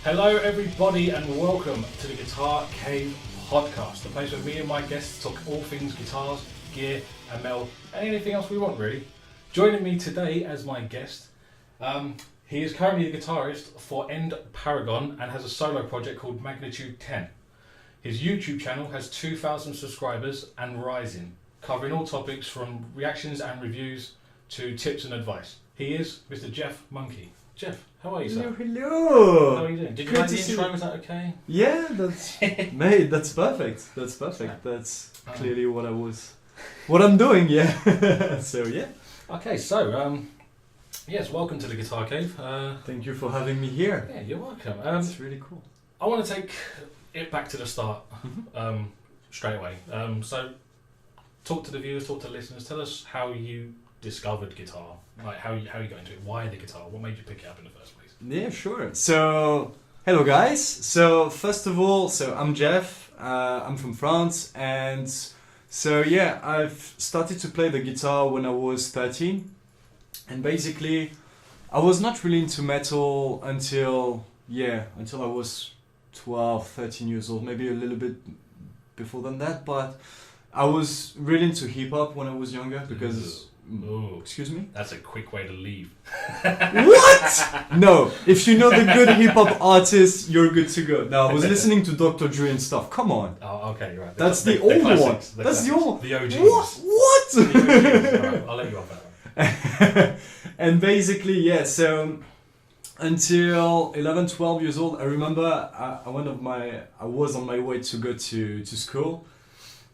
Hello everybody and welcome to the Guitar Cave podcast, the place where me and my guests talk all things guitars, gear, ML and anything else we want really. Joining me today as my guest, he is currently the guitarist for End Paragon and has a solo project called Magnitude 10. His YouTube channel has 2,000 subscribers and rising, covering all topics from reactions and reviews to tips and advice. He is Mr. Jeff Munky. Jeff, how are you, sir? Hello. How are you doing? Did you like the intro? Was that okay? Yeah, that's mate. That's perfect. That's perfect. That's clearly what I'm doing. Yeah. So yeah. Okay, so yes, welcome to the Guitar Cave. Thank you for having me here. Yeah, you're welcome. It's really cool. I want to take it back to the start straight away. So, talk to the viewers, talk to the listeners. Tell us how you discovered guitar. Like how you got into it. Why the guitar? What made you pick it up in the first place? Yeah, sure. So, hello guys. So first of all, I'm Jeff. I'm from France, and so yeah, I've started to play the guitar when I was 13, and basically, I was not really into metal until I was 12, 13 years old, maybe a little bit before than that, but I was really into hip hop when I was younger because. Ooh. Excuse me? That's a quick way to leave. What? No, if you know the good hip hop artists, you're good to go. No, I was listening to Dr. Dre and stuff. Come on. Oh, okay, right. That's the old one. That's the old. The OGs. What? The OGs. Right, I'll let you off that one. And basically, yeah. So until 11, 12 years old, I remember I was on my way to go to school,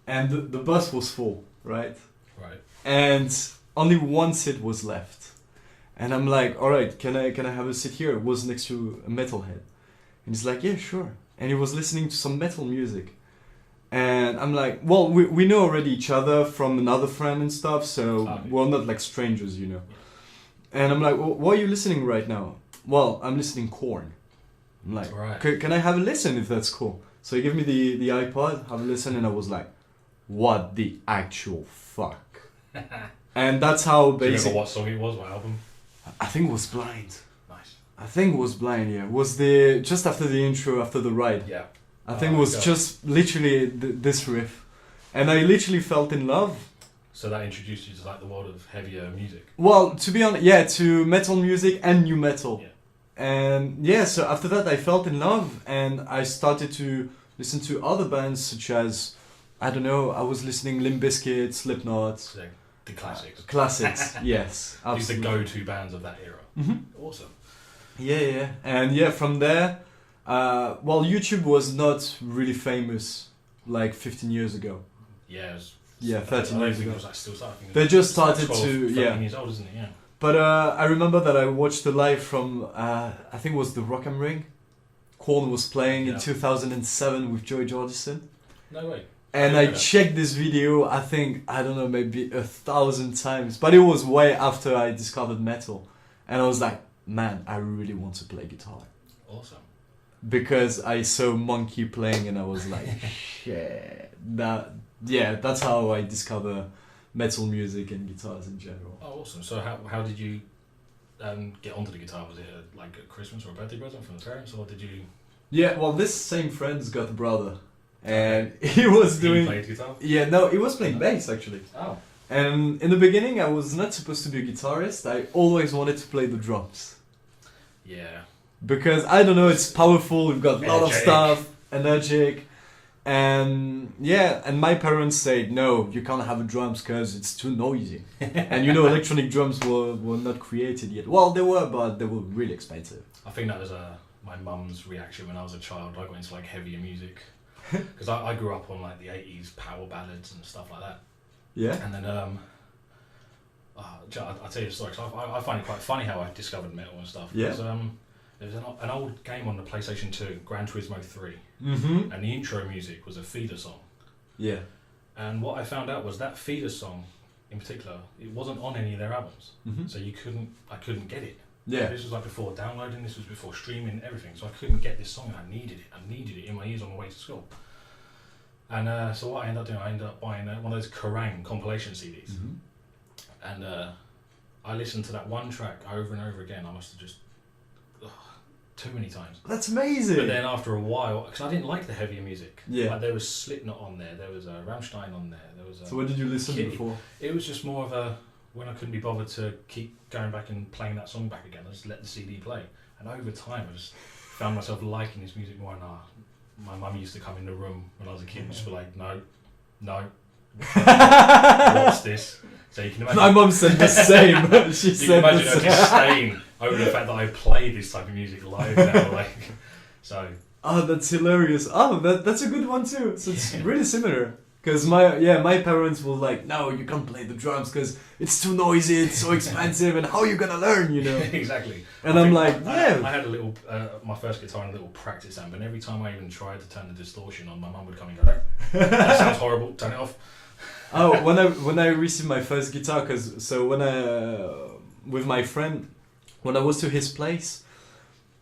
and the bus was full, right? Right. And only one seat was left, and I'm like, all right, can I have a seat here? It was next to a metalhead, and he's like, yeah, sure. And he was listening to some metal music, and I'm like, well, we know already each other from another friend and stuff, so we're not like strangers, you know. And I'm like, well, what are you listening right now? Well, I'm listening Korn. I'm like, right. Can I have a listen if that's cool? So he gave me the iPod, have a listen, and I was like, what the actual fuck? And that's how basically. Do you remember what song it was? What album? I think it was Blind. Nice. I think it was Blind. Yeah, it was the just after the intro, after the ride. Yeah. I think it was just literally this riff, and I literally felt in love. So that introduced you to like the world of heavier music. Well, to be honest, yeah, to metal music and new metal. Yeah. And yeah, so after that I felt in love, and I started to listen to other bands such as, I don't know, I was listening Limp Bizkit, Slipknot. So the classics. Classics, yes. Absolutely. These are the go-to bands of that era. Mm-hmm. Awesome. Yeah. And yeah, from there, well, YouTube was not really famous like 15 years ago. Yeah. 13 years ago. It was like still starting. They just started 12, to, 13 years old, isn't it? Yeah. But I remember that I watched a live from, I think it was the Rock am Ring. Korn was playing in 2007 with Joy Jordison. No way. And I checked this video, I think, I don't know, maybe 1,000 times. But it was way after I discovered metal. And I was like, man, I really want to play guitar. Awesome. Because I saw Munky playing and I was like, shit. That's how I discover metal music and guitars in general. Oh, awesome. So how did you get onto the guitar? Was it like a Christmas or a birthday present from the parents, or did you... Yeah, well, this same friend's got a brother. And he was doing... He played guitar? Yeah, no, he was playing bass actually. Oh. And in the beginning, I was not supposed to be a guitarist. I always wanted to play the drums. Yeah. Because, I don't know, it's powerful, we've got a lot of stuff, energetic. And yeah, and my parents said, no, you can't have drums because it's too noisy. And you know, electronic drums were not created yet. Well, they were, but they were really expensive. I think that was my mum's reaction when I was a child. I got into like heavier music. Because I grew up on like the 80s power ballads and stuff like that. Yeah. And then, I'll tell you a story. So I find it quite funny how I discovered metal and stuff. Yeah. Because, there was an old game on the PlayStation 2, Gran Turismo 3. Mm-hmm. And the intro music was a feeder song. Yeah. And what I found out was that feeder song, in particular, it wasn't on any of their albums. Mm-hmm. So I couldn't get it. Yeah. This was like before downloading, this was before streaming, everything. So I couldn't get this song and I needed it in my ears on my way to school. And so what I ended up doing, I ended up buying one of those Kerrang compilation CDs. Mm-hmm. And I listened to that one track over and over again. I must have just too many times. That's amazing. But then after a while, because I didn't like the heavier music. Yeah. Like there was Slipknot on there was Rammstein on there was So what did you listen to Kitty. before? It was just more of a, when I couldn't be bothered to keep going back and playing that song back again, I just let the CD play. And over time, I just found myself liking his music more. And my mum used to come in the room when I was a kid and just be like, no, what's this? So you can imagine. My mum said the same. She You said can the imagine her same. disdain over the fact that I play this type of music live now. Like, so. Oh, that's hilarious. Oh, that's a good one too. So it's really similar. Because my parents were like, no, you can't play the drums because it's too noisy, it's so expensive, and how are you gonna learn, you know? Exactly. And I'm like, I yeah. had a little, my first guitar and a little practice amp, and every time I even tried to turn the distortion on, my mum would come and go, no, that sounds horrible, turn it off. Oh, when I received my first guitar, with my friend, when I was to his place,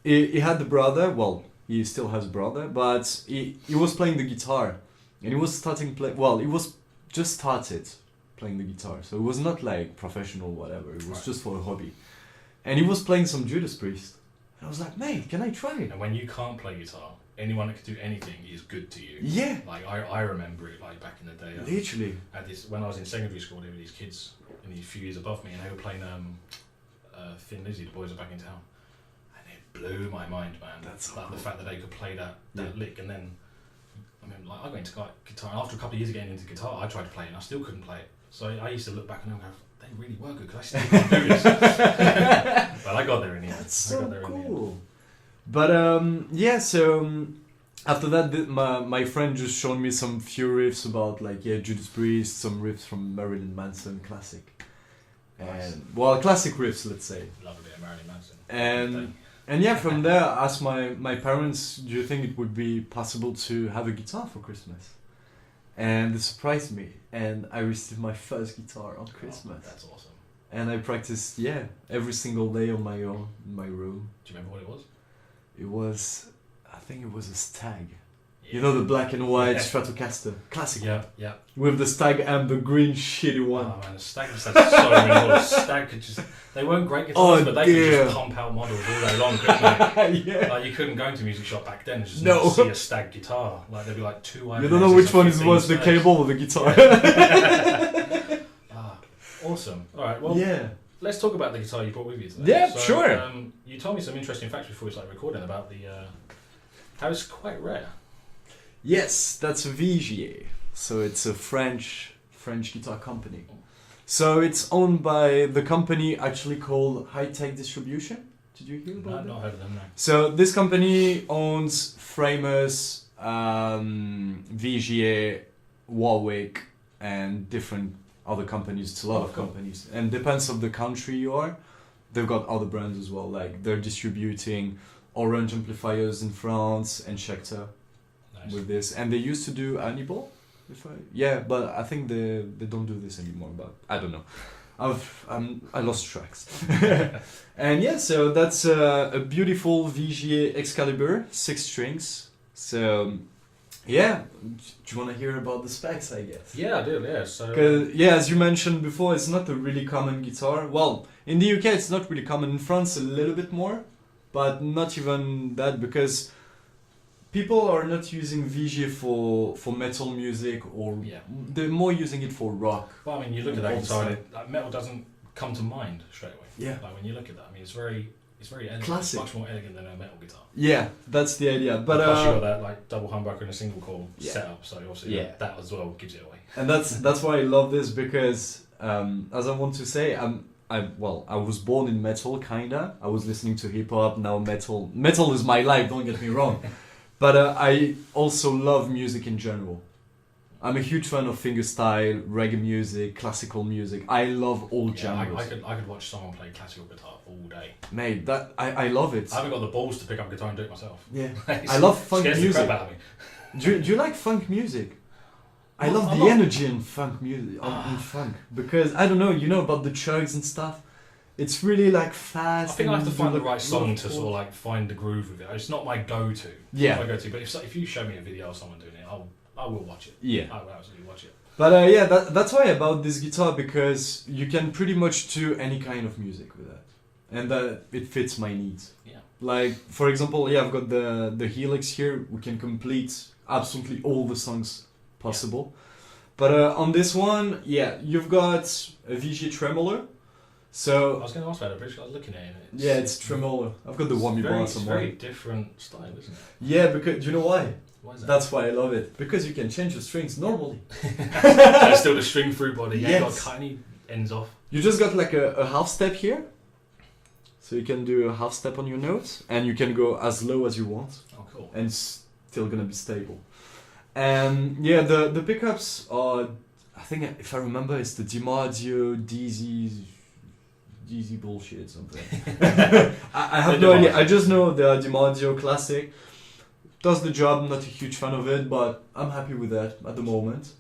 he had the brother, well, he still has a brother, but he was playing the guitar. And he was he was just started playing the guitar. So it was not like professional whatever. It was just for a hobby. And he was playing some Judas Priest. And I was like, mate, can I try it? And when you can't play guitar, anyone that can do anything is good to you. Yeah. Like, I remember it, like, back in the day. Literally. When I was in secondary school, there were these kids a few years above me, and they were playing Thin Lizzy, The Boys Are Back in Town. And it blew my mind, man. That's so like, cool. the fact that they could play that lick, and then, I mean, like, I got into guitar, and after a couple of years of getting into guitar, I tried to play it, and I still couldn't play it. So I used to look back and go, they really were good, because I still can't do this. But I got there in the end. That's so cool. But so after that, my friend just showed me some few riffs about Judas Priest, some riffs from Marilyn Manson, classic. Nice. And classic riffs, let's say. Love a bit of Marilyn Manson. And yeah, from there, I asked my parents, do you think it would be possible to have a guitar for Christmas? And they surprised me, and I received my first guitar on Christmas. Oh, that's awesome. And I practiced, every single day on my own, in my room. Do you remember what it was? I think it was a Stag. Yeah. You know, the black and white Stratocaster. Classic. Yeah. With the Stag and the green shitty one. Oh man, the Stag just had so many models. Stag could just, they weren't great guitars, but they could just pump out models all day long, couldn't they? Yeah. Like, you couldn't go into a music shop back then and just No. not see a Stag guitar. Like, there'd be like two You don't know which one was the cable or the guitar. Awesome. Alright, well, let's talk about the guitar you brought with you today. Yeah, sure. You told me some interesting facts before we started recording about how it's quite rare. Yes, that's a Vigier. So it's a French guitar company. So it's owned by the company actually called High Tech Distribution. Did you hear about that? Not heard of them, no. So this company owns Framers, Vigier, Warwick, and different other companies. It's a lot of companies, and depends on the country you are. They've got other brands as well. Like they're distributing Orange amplifiers in France and Schecter with this, and they used to do Hannibal. But I think they don't do this anymore. But I don't know. I lost tracks. And so that's a beautiful Vigier Excalibur, 6 strings. So do you want to hear about the specs, I guess? Yeah, I do, yeah. So, as you mentioned before, it's not a really common guitar. Well, in the UK it's not really common. In France a little bit more, but not even that, because people are not using Vigier for metal music, or they're more using it for rock. Well, I mean, you look at that guitar, and metal doesn't come to mind straight away. Yeah. Like when you look at that, I mean, it's very elegant. Classic. It's much more elegant than a metal guitar. Yeah, that's the idea. But plus you got that like double humbucker and a single coil setup, so obviously that as well gives it away. And that's why I love this, because as I want to say, I was born in metal, kinda. I was listening to hip hop, now metal. Metal is my life, don't get me wrong. But I also love music in general. I'm a huge fan of fingerstyle, reggae music, classical music. I love all genres. I could watch someone play classical guitar all day. Mate, I love it. I haven't got the balls to pick up a guitar and do it myself. Yeah, I love funk music. music. The crap out of me. Do you like funk music? I love the energy in funk music, in funk, because I don't know, you know about the chugs and stuff. It's really like fast. I think I have to find the right song to sort of like find the groove with it. It's not my go-to. Yeah. But if you show me a video of someone doing it, I will watch it. Yeah. I will absolutely watch it. But that's why about this guitar, because you can pretty much do any kind of music with that, and that it fits my needs. Yeah. Like, for example, yeah, I've got the Helix here. We can complete absolutely all the songs possible. Yeah. But on this one, yeah, you've got a VG Tremolo. So I was going to ask about it, but I was looking at it. Yeah, it's Tremolo. I've got the Whammy bar somewhere. It's very different style, isn't it? Yeah, because do you know why? Why is that? That's why I love it. Because you can change the strings normally. So it's still the string through body. Yeah, yes. You got cut any ends off. You just got like a half step here. So you can do a half step on your notes, and you can go as low as you want. Oh, cool. And it's still gonna be stable. And yeah, the pickups are, I think if I remember, it's the DiMaggio DZ bullshit something. I have no idea. I just know the DiMaggio classic. Does the job. I'm not a huge fan of it, but I'm happy with that at the moment.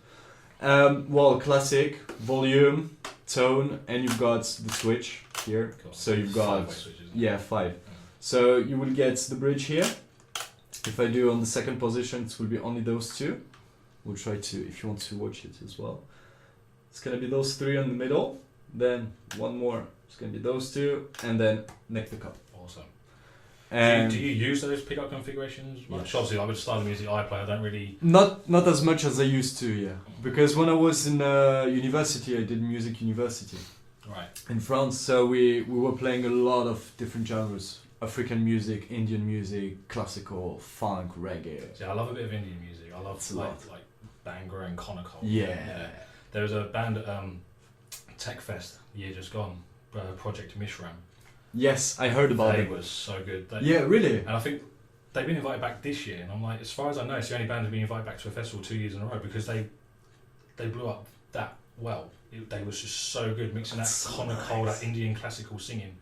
Well, classic, volume, tone, and you've got the switch here. Cool. So you've got 5 switches. yeah, 5. So you will get the bridge here. If I do on the second position, it will be only those 2. We'll try to, if you want to watch it as well. It's gonna be those 3 in the middle. Then one more. It's gonna be those 2, and then neck the cup. Awesome. And do you use those pickup configurations much? Yes. Obviously, I would style the music I play. I don't really. Not as much as I used to, yeah. Because when I was in university, I did music university. Right. In France, so we were playing a lot of different genres. African music, Indian music, classical, funk, reggae. Yeah, I love a bit of Indian music. I love like Bhangra and Konakol. Yeah. There was a band at Tech Fest the year just gone, Project Mishram. Yes, I heard about it. They was so good. Yeah, really? And I think they've been invited back this year, and I'm like, as far as I know, it's the only band to be invited back to a festival 2 years in a row because they blew up that well. They was just so good, mixing that Konakol, that Indian classical singing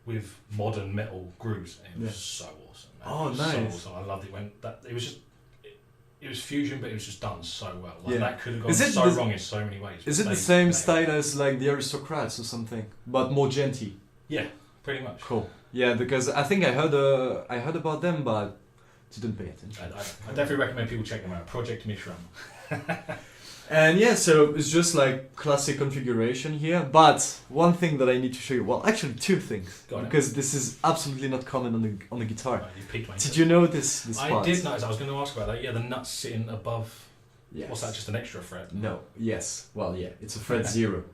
with modern metal grooves. And it was so awesome. Man. Oh, it was nice. So awesome. I loved it when it was just. It was fusion, but it was just done so well. Like that could have gone so wrong in so many ways. Is it the same style as like the Aristocrats or something, but more genty? Yeah, pretty much. Cool. Yeah, because I think I heard about them, but didn't pay attention. I definitely recommend people check them out. Project Mishram. And yeah, so it's just like classic configuration here. But one thing that I need to show you, well, actually 2 things, because this is absolutely not common on the guitar. Right, you piqued my Did you notice this part? I did notice. I was going to ask about that. Yeah, the nuts sitting above. Yes. What's that? Just an extra fret? No. Yes. Well, yeah. It's a fret 0.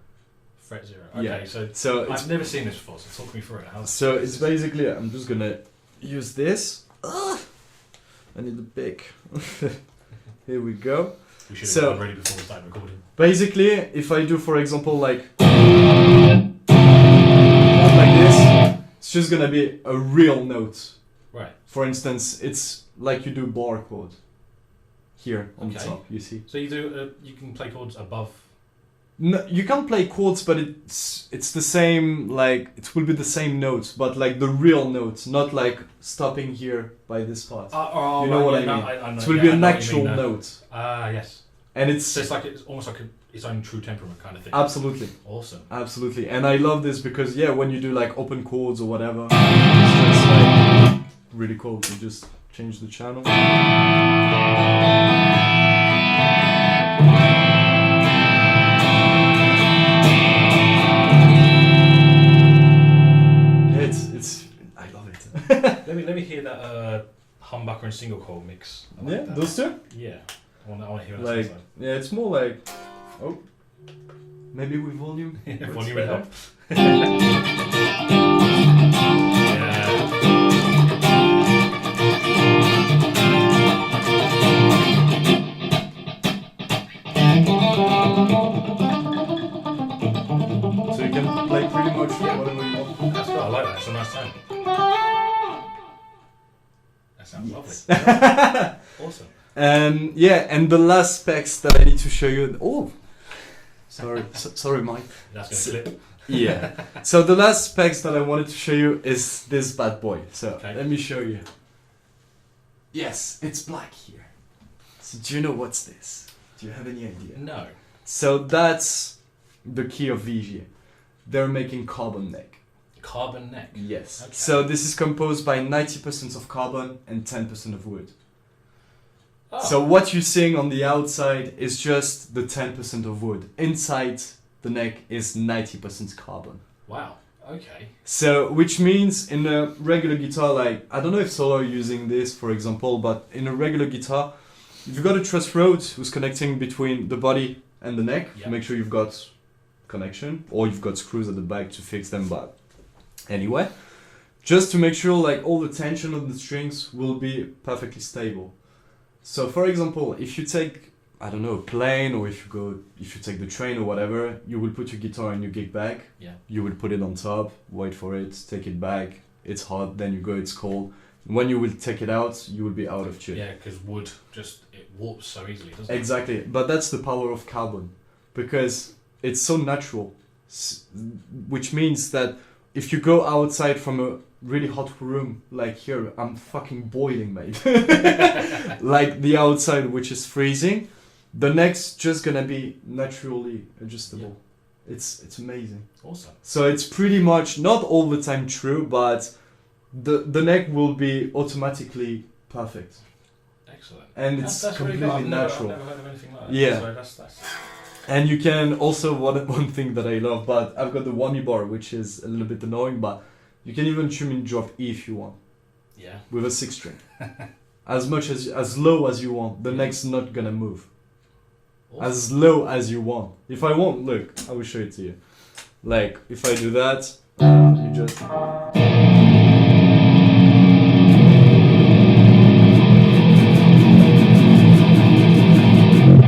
Fret 0. Okay. Yeah. So I've never seen this before. So talk me through it. So it's basically, I'm just gonna use this. I need the pick. Here we go. We should have done ready before we started recording. Basically, if I do, for example, like this, it's just gonna be a real note. Right. For instance, it's like you do bar chord here on the top. You see. So you do. You can play chords above. No, you can't play chords, but it's the same. Like it will be the same notes, but like the real notes, not like stopping here by this part. You know what I mean? I know, it will be an actual note. Yes. And it's so it's almost like its own true temperament kind of thing. Absolutely. Awesome. Absolutely, and I love this because when you do like open chords or whatever, it's just like really cool. You just change the channel. I love it. let me hear that humbucker and single coil mix. Yeah, those 2? Yeah. I want to hear what like, that sounds like. Yeah, it's more like, maybe with volume. Volume would help. So you can play pretty much whatever you want. That's good. I like that. It's a nice tone. That sounds lovely. Awesome. And the last specs that I need to show you. Oh, sorry, sorry, Mike. That's gonna clip. Yeah. So the last specs that I wanted to show you is this bad boy. So let me show you. Yes, it's black here. So do you know what's this? Do you have any idea? No. So that's the key of VG. They're making carbon neck. Carbon neck? Yes. Okay. So this is composed by 90% of carbon and 10% of wood. Oh. So what you're seeing on the outside is just the 10% of wood. Inside the neck is 90% carbon. Wow. Okay. So, which means in a regular guitar, like, I don't know if solo are using this, for example, but in a regular guitar, if you've got a truss rod who's connecting between the body and the neck, Yeah. make sure you've got connection, or you've got screws at the back to fix them, but anyway, just to make sure like all the tension of the strings will be perfectly stable. So for example, if you take, I don't know, a plane, or if you take the train or whatever, you will put your guitar in your gig bag. Yeah. You will put it on top, wait for it, take it back. It's hot, then you go, it's cold. When you will take it out, you will be out of tune. Yeah, because wood it warps so easily, doesn't it? Exactly, but that's the power of carbon, because it's so natural, which means that if you go outside from a really hot room, like here, I'm fucking boiling, mate. Like the outside, which is freezing, the neck's just gonna be naturally adjustable. Yeah. It's amazing. Awesome. So it's pretty much not all the time true, but the neck will be automatically perfect. Excellent. And it's completely really natural. I've never heard of anything like that. Yeah. So that's... And you can also, one thing that I love, but I've got the whammy bar, which is a little bit annoying, but you can even tune in drop E if you want. Yeah. With a 6-string. as low as you want. The neck's not gonna move. Awesome. As low as you want. If I want, look, I will show it to you. Like, if I do that, you just...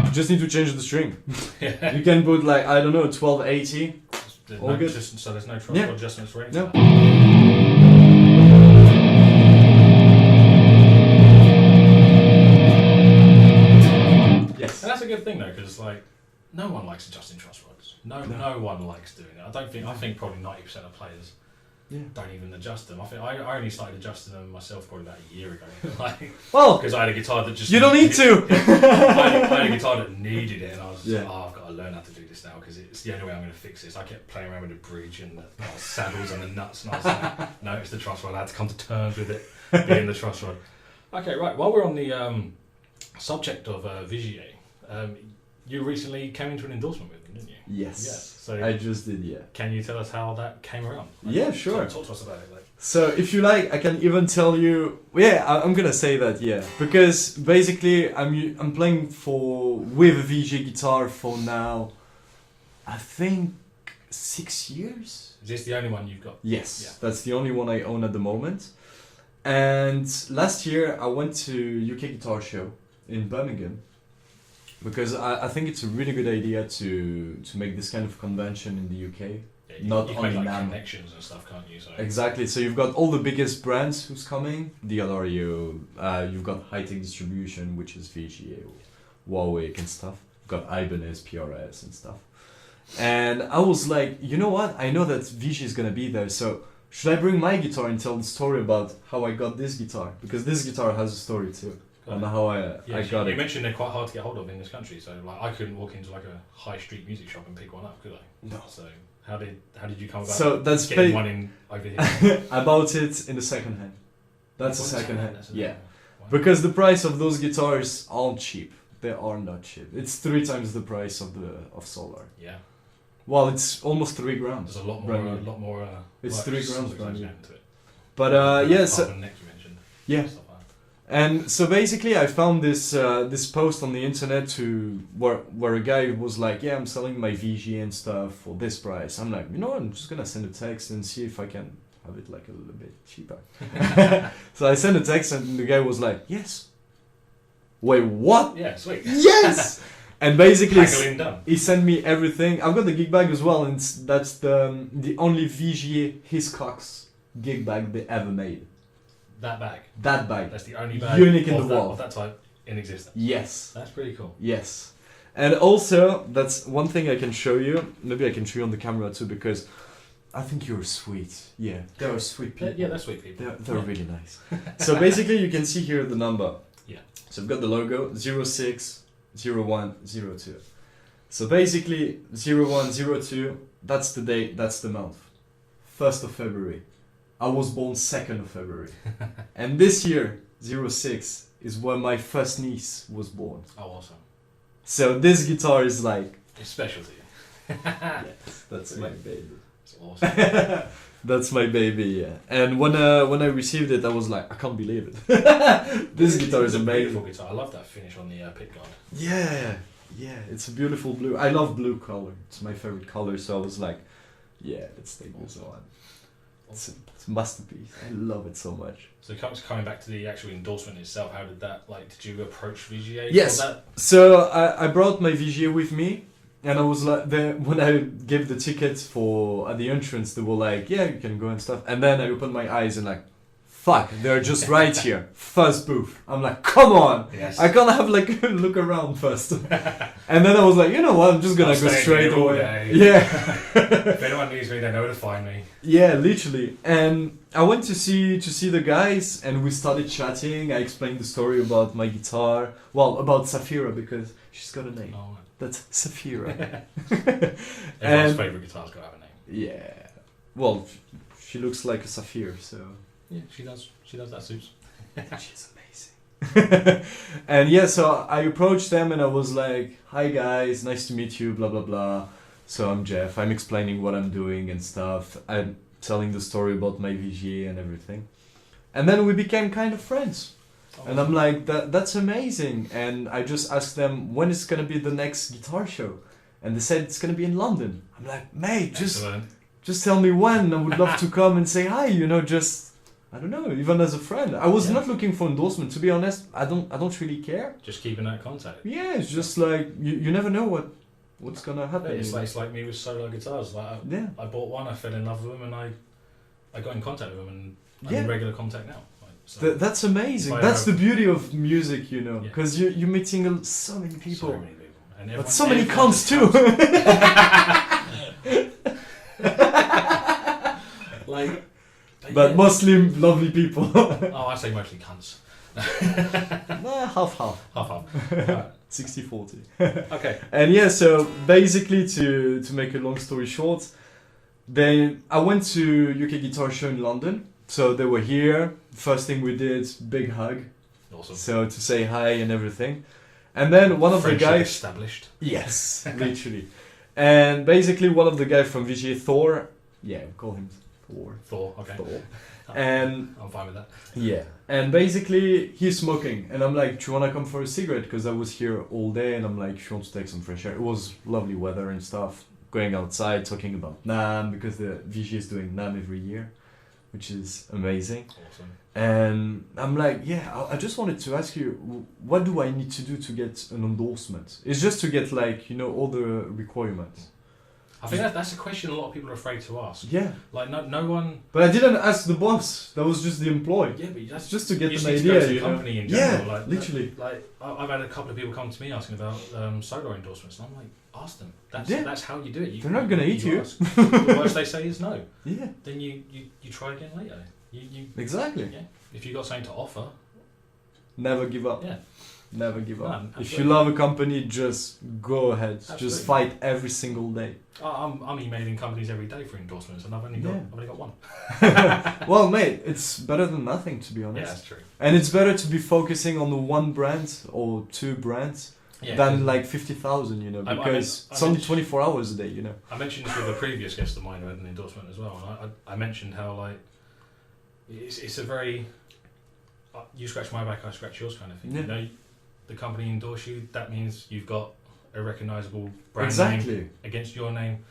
You just need to change the string. Yeah. You can put like, I don't know, 1280. All good. So there's no trouble adjustments for anything. No. Yes. And that's a good thing though, because like no one likes adjusting truss rods. No one likes doing it. I think probably 90% of players don't even adjust them. I think I only started adjusting them myself probably about a year ago. Like, well, because I had a guitar that just... You don't need to! I had a guitar that needed it, and I was just like, I've got to learn how to do this now, because it's the only way I'm going to fix this. I kept playing around with the bridge and the saddles and the nuts, and I was like, no, it's the truss rod. I had to come to terms with it being the truss rod. Okay, right. While we're on the subject of Vigier, you recently came into an endorsement with them, didn't you? Yes. Yeah. So I just did, yeah. Can you tell us how that came around? Like, yeah, sure. Talk to us about it. Like. So if you like, I can even tell you. Yeah, I'm gonna say that. Yeah, because basically I'm playing with a VG guitar for now, I think 6 years. Is this the only one you've got? Yes, Yeah. that's the only one I own at the moment. And last year I went to UK Guitar Show in Birmingham. Because I think it's a really good idea to make this kind of convention in the UK. Yeah, Not you only can make NAMM. connections and stuff, can't you? So. Exactly. So you've got all the biggest brands who's coming. DLRU. You've got High Tech Distribution, which is VGA, Warwick and stuff. You've got Ibanez, PRS and stuff. And I was like, you know what? I know that VG is gonna be there. So should I bring my guitar and tell the story about how I got this guitar? Because this guitar has a story too. And how I got it. You mentioned they're quite hard to get hold of in this country, so like I couldn't walk into like a high street music shop and pick one up, could I? No. So how did you come about? So that's getting one in over here. I bought it in the second hand. That's a second hand. Yeah. Wow. Because the price of those guitars aren't cheap. They are not cheap. It's 3 times the price of Solar. Yeah. Well, it's almost 3 grand. There's a lot more. It's 3 grand brand new. Into it. But yeah, so neck you mentioned. yeah. And so basically, I found this post on the internet where a guy was like, "Yeah, I'm selling my VG and stuff for this price." I'm like, you know, I'm just gonna send a text and see if I can have it like a little bit cheaper. So I sent a text, and the guy was like, "Yes." Wait, what? Yeah, sweet. Yes. And basically, done. he sent me everything. I've got the gig bag as well, and that's the only VG Hiscox gig bag they ever made. That bag. That's the only bag unique in the world of that type in existence. Yes. That's pretty cool. Yes. And also, that's one thing I can show you. Maybe I can show you on the camera too, because I think you're sweet. Yeah, they're sweet people. Yeah, they're sweet people. They're really nice. So basically, you can see here the number. Yeah. So I've got the logo 060102. So basically, 0102. That's the date. That's the month. 1st of February. I was born 2nd of February. And this year, 06, is when my first niece was born. Oh, awesome. So this guitar is like... It's special to you. Yes, that's my baby. It's awesome. That's my baby, yeah. And when I received it, I was like, I can't believe it. This guitar is a amazing. beautiful guitar. I love that finish on the pick guard. Yeah, it's a beautiful blue. I love blue color. It's my favorite color, so I was like, yeah, let's take this one. It's a masterpiece. I love it so much. So coming back to the actual endorsement itself, how did that, like, did you approach VGA? Yes. For that? So I brought my VGA with me, and I was like, when I gave the tickets at the entrance, they were like, yeah, you can go and stuff. And then I opened my eyes and like, fuck, they're just right here. First booth. I'm like, come on. Yes. I can't have like look around first. And then I was like, you know what? I'm just gonna go straight away. Yeah. If anyone needs me, they know where to find me. Yeah, literally. And I went to see the guys, and we started chatting. I explained the story about my guitar. Well, about Safira, because she's got a name. Oh. That's Safira. Everyone's favourite guitar's got to have a name. Yeah. Well, she looks like a sapphire, so. Yeah, she does. She does. That suits. She's amazing. And yeah, so I approached them and I was like, hi guys, nice to meet you, blah blah blah. So I'm Jeff, I'm explaining what I'm doing and stuff. I'm telling the story about my VGA and everything. And then we became kind of friends. And I'm like, that's amazing. And I just asked them, when is going to be the next guitar show? And they said it's going to be in London. I'm like, mate, just tell me when. I would love to come and say hi, just, I don't know, even as a friend. I was not looking for endorsement, to be honest. I don't really care. Just keeping that contact. Yeah, it's just like, you never know what's going to happen. Yeah, it's like me with solo guitars. Like I bought one, I fell in love with them, and I got in contact with them, and I'm in regular contact now. So that's amazing. That's the beauty of music, because you're meeting so many people. So many people. And but so many cons too. But mostly lovely people. Oh, I say mostly cunts. Half. Half. 60-40. Okay. And yeah, so basically to make a long story short, I went to UK Guitar Show in London. So they were here. First thing we did, big hug. Awesome. So to say hi and everything. And then one of the guys... established. Yes, literally. And basically one of the guys from VGA, Thor... Yeah, we call him Thor. Thor, okay. Thor. And... I'm fine with that. Yeah. And basically, he's smoking. And I'm like, do you want to come for a cigarette? Because I was here all day and I'm like, if you want to take some fresh air. It was lovely weather and stuff. Going outside, talking about NAMM, because the VGA is doing NAMM every year, which is amazing. Awesome. And I'm like, yeah, I just wanted to ask you, what do I need to do to get an endorsement? It's just to get all the requirements. I think that's a question a lot of people are afraid to ask. Yeah. Like no one. But I didn't ask the boss. That was just the employee. Yeah, but that's just to get an idea. idea. To the company in general. Yeah, literally. I've had a couple of people come to me asking about solo endorsements, and I'm like, ask them. That's how you do it. They're not gonna eat you. The worst they say is no. Yeah. Then you try again later. You exactly. Yeah. If you got something to offer, never give up. Yeah. Never give up. No, if you love a company, just go ahead. Absolutely. Just fight every single day. I'm emailing companies every day for endorsements, and I've only got one. Well, mate, it's better than nothing, to be honest. Yeah, that's true. And it's better to be focusing on the one brand or two brands than like 50,000, because it's only 24 hours a day, I mentioned this with a previous guest of mine who had an endorsement as well, and I mentioned how it's a very you scratch my back, I scratch yours kind of thing. Yeah. The company endorse you, that means you've got a recognisable brand name against your name,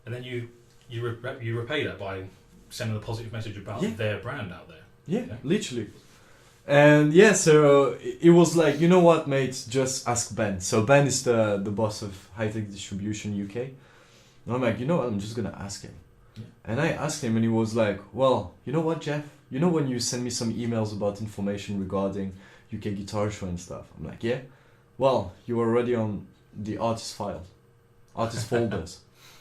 and then you repay that by sending a positive message about their brand out there. Yeah, literally. And yeah, so it was like, you know what, mate, just ask Ben. So Ben is the boss of High Tech Distribution UK. And I'm like, you know what, I'm just gonna ask him. Yeah. And I asked him and he was like, well, you know what, Jeff? You know when you send me some emails about information regarding UK Guitar Show and stuff? I'm like, yeah. Well, you were already on the artist folders.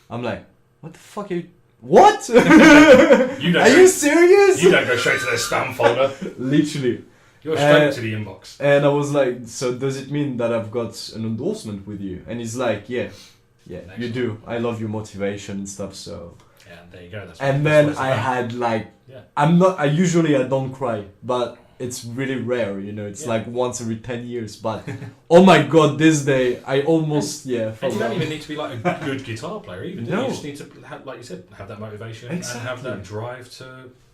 I'm like, what the fuck are you... What? Are you serious? You don't go straight to their spam folder. Literally. You're straight to the inbox. And I was like, so does it mean that I've got an endorsement with you? And he's like, yeah, Excellent. You do. I love your motivation and stuff, so... Yeah, there you go. And then I had like... Yeah. I usually don't cry, but it's really rare, you know. It's Yeah. like once every 10 years. But oh my god, this day I almost And you fell don't down. even need to be like a good guitar player, even. Do you? No. You just need to, have, like you said, have that motivation and have that Exactly. drive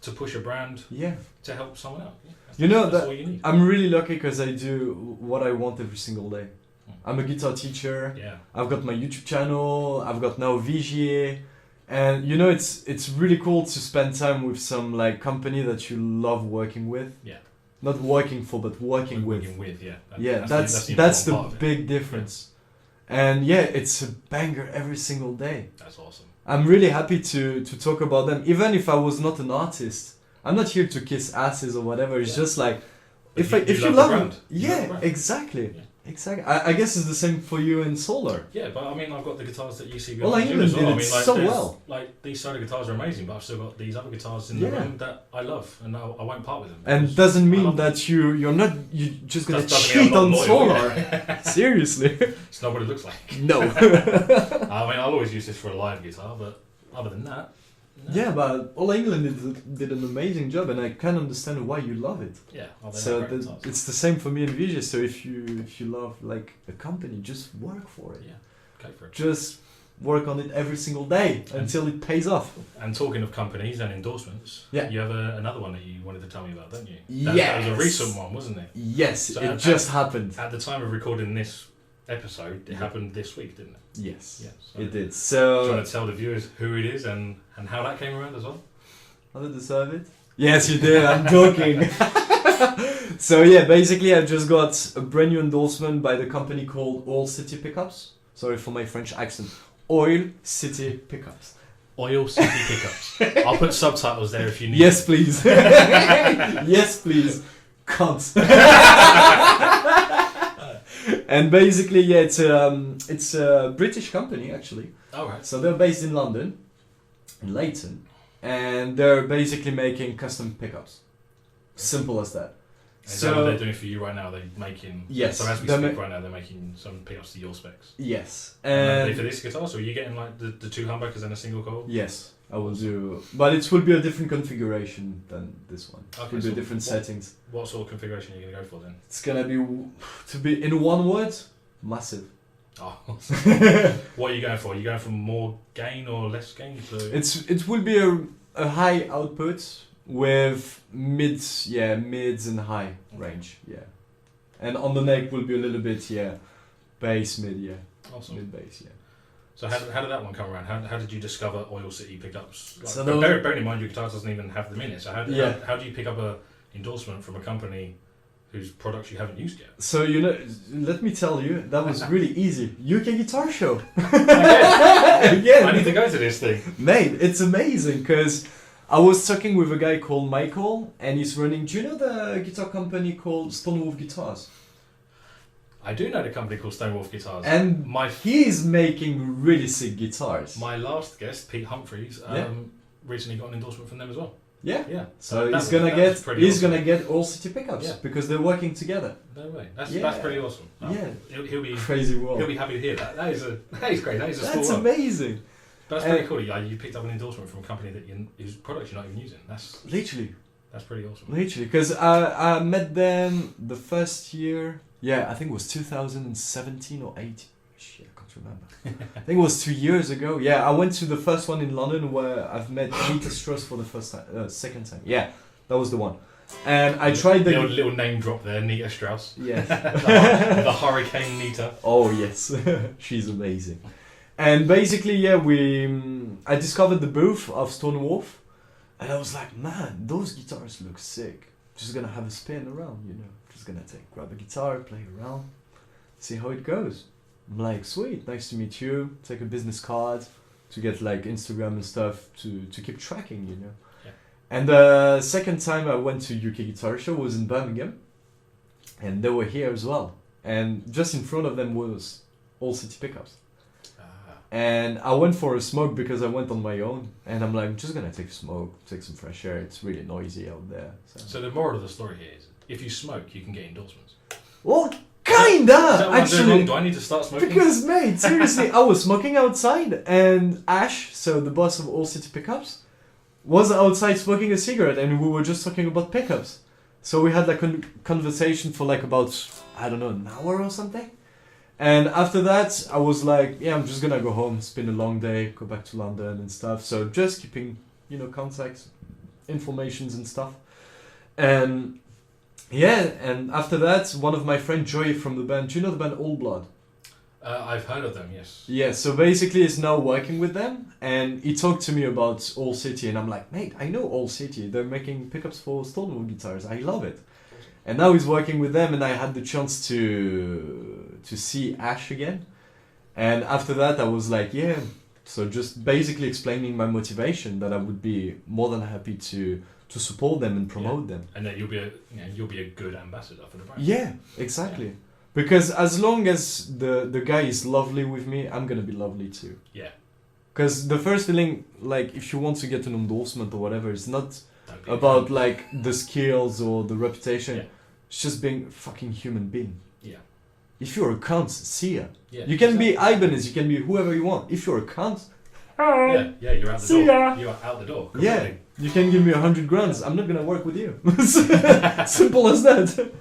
to push a brand Yeah. to help someone out. Yeah, You know, that's that all you need. I'm really lucky because I do what I want every single day. I'm a guitar teacher. Yeah. I've got my YouTube channel. I've got now VGA, and you know it's really cool to spend time with some like company that you love working with. Yeah. Not working for, but working with. Working with, yeah. That's the important part of it. big difference. And yeah, it's a banger every single day. That's awesome. I'm really happy to talk about them, even if I was not an artist. I'm not here to kiss asses or whatever. It's just like if you love the brand. it, You love the yeah, brand. exactly. Yeah. Exactly. I guess it's the same for you in solar. Yeah, but I mean, I've got the guitars that you see Well, behind you as England well. I did mean, it like, so there's- well. Like these solo guitars are amazing, but I've still got these other guitars in the Yeah. room that I love, and I won't part with them. And because doesn't I mean love them. that you're just gonna Doesn't mean cheat I'm on not loyal, solar. yeah. Seriously. It's not what it looks like. No. I mean, I'll always use this for a live guitar, but other than that, no. Yeah, but All England did an amazing job, and I can understand why you love it. Yeah, oh, they're So great guitars. it's the same for me and Vijay. So if you love like a company, just work for it. Yeah, go for it. Just work on it every single day until it pays off. And talking of companies and endorsements, Yeah. you have another one that you wanted to tell me about, don't you? That was a Yes. recent one, wasn't it? Yes, So it at- just happened. At the time of recording this episode, it Yeah. happened this week, didn't it? Yes, Yeah. So it did. do you So want to tell the viewers who it is and how that came around as well? I did deserve it. Yes, you did. I'm joking. So yeah, basically, I just got a brand new endorsement by the company called Oil City Pickups. Sorry for my French accent. Oil City Pickups. Oil City Pickups. I'll put subtitles there if you need. Yes, please. Yes, please. Cunt. And basically, yeah, it's a British company actually. All right. So they're based in London, in Leighton, and they're basically making custom pickups. Simple as that. Is that what they're doing for you right now? They're making. Yes, So as we they're speak ma- right now, they're making some pickups to your specs. Yes, And for and this guitar, so are you getting like the two humbuckers and a single coil? yes, I will do, but it will be a different configuration than this one. It Okay, will be so different what- settings. What sort of configuration are you gonna go for then? It's gonna be, to be in one word, massive. Oh, what are you going for? Are you going for more gain or less gain? So It will be a high output with mids and high range, yeah. And on the neck will be a little bit, bass mid, awesome. mid bass, yeah. So how did that one come around? How did you discover Oil City Pickups? Like, So but the- bearing in mind your guitar doesn't even have them in it. So Yeah. how do you pick up a endorsement from a company whose products you haven't used yet? So let me tell you, that was really easy. UK Guitar Show. Again, I need to go to this thing. Mate, it's amazing because I was talking with a guy called Michael, and he's running. Do you know the guitar company called Stonewolf Guitars? I do know the company called Stonewolf Guitars. And my he's making really sick guitars. my last guest, Pete Humphreys, recently got an endorsement from them as well. Yeah. Yeah. So that he's gonna that was get pretty he's awesome. gonna get All City Pickups Yeah. because they're working together. No way. That's Yeah. pretty awesome. Yeah. He'll be Crazy world. he'll be happy to hear that. That is great. That is a That's small world. amazing. That's pretty cool. You picked up an endorsement from a company whose products you're not even using. That's Literally. pretty awesome. Literally, because I met them the first year. Yeah, I think it was 2017 or 18. Shit, I can't remember. I think it was 2 years ago. Yeah, I went to the first one in London where I've met Peter Strauss for the second time. Yeah, that was the one. And I tried the... Little name drop there, Nita Strauss. Yes. the Hurricane Nita. Oh, yes. She's amazing. And basically, yeah, I discovered the booth of Stonewolf. And I was like, man, those guitars look sick. Just gonna have a spin around, Just gonna grab a guitar, play around, see how it goes. I'm like, sweet, nice to meet you. Take a business card to get like Instagram and stuff to keep tracking, Yeah. And the second time I went to UK Guitar Show was in Birmingham. And they were here as well. And just in front of them was All City Pickups. And I went for a smoke because I went on my own. And I'm like, I'm just going to take a smoke, take some fresh air. It's really noisy out there. So the moral of the story here is, if you smoke, you can get endorsements. Well, Is kinda, that what I'm doing wrong? actually. Do I need to start smoking? Because, mate, seriously, I was smoking outside. And Ash, so the boss of All City Pickups, was outside smoking a cigarette. And we were just talking about pickups. So we had like a conversation for like about, I don't know, an hour or something. And after that, I was like, yeah, I'm just gonna go home. It's been a long day, go back to London and stuff. So just keeping, contacts, informations and stuff. And yeah, and after that, one of my friend Joey from the band, do you know the band All Blood? I've heard of them, yes. Yeah, so basically he's now working with them, and he talked to me about All City, and I'm like, mate, I know All City. They're making pickups for Stonewall guitars. I love it. And now he's working with them, and I had the chance to see Ash again. And after that, I was like, yeah. So just basically explaining my motivation that I would be more than happy to support them and promote them. And that you'll be a good ambassador for the brand. Yeah, exactly. Yeah. Because as long as the guy is lovely with me, I'm gonna be lovely too. Yeah. Because the first feeling, like, if you want to get an endorsement or whatever, it's not about like the skills or the reputation. Yeah. It's just being a fucking human being. Yeah. If you're a cunt, see ya. Yeah, you can be Ibanez, you can be whoever you want. If you're a cunt, yeah, you're out the door. You are out the door. Completely. Yeah, you can give me 100 grand. I'm not gonna work with you. Simple as that.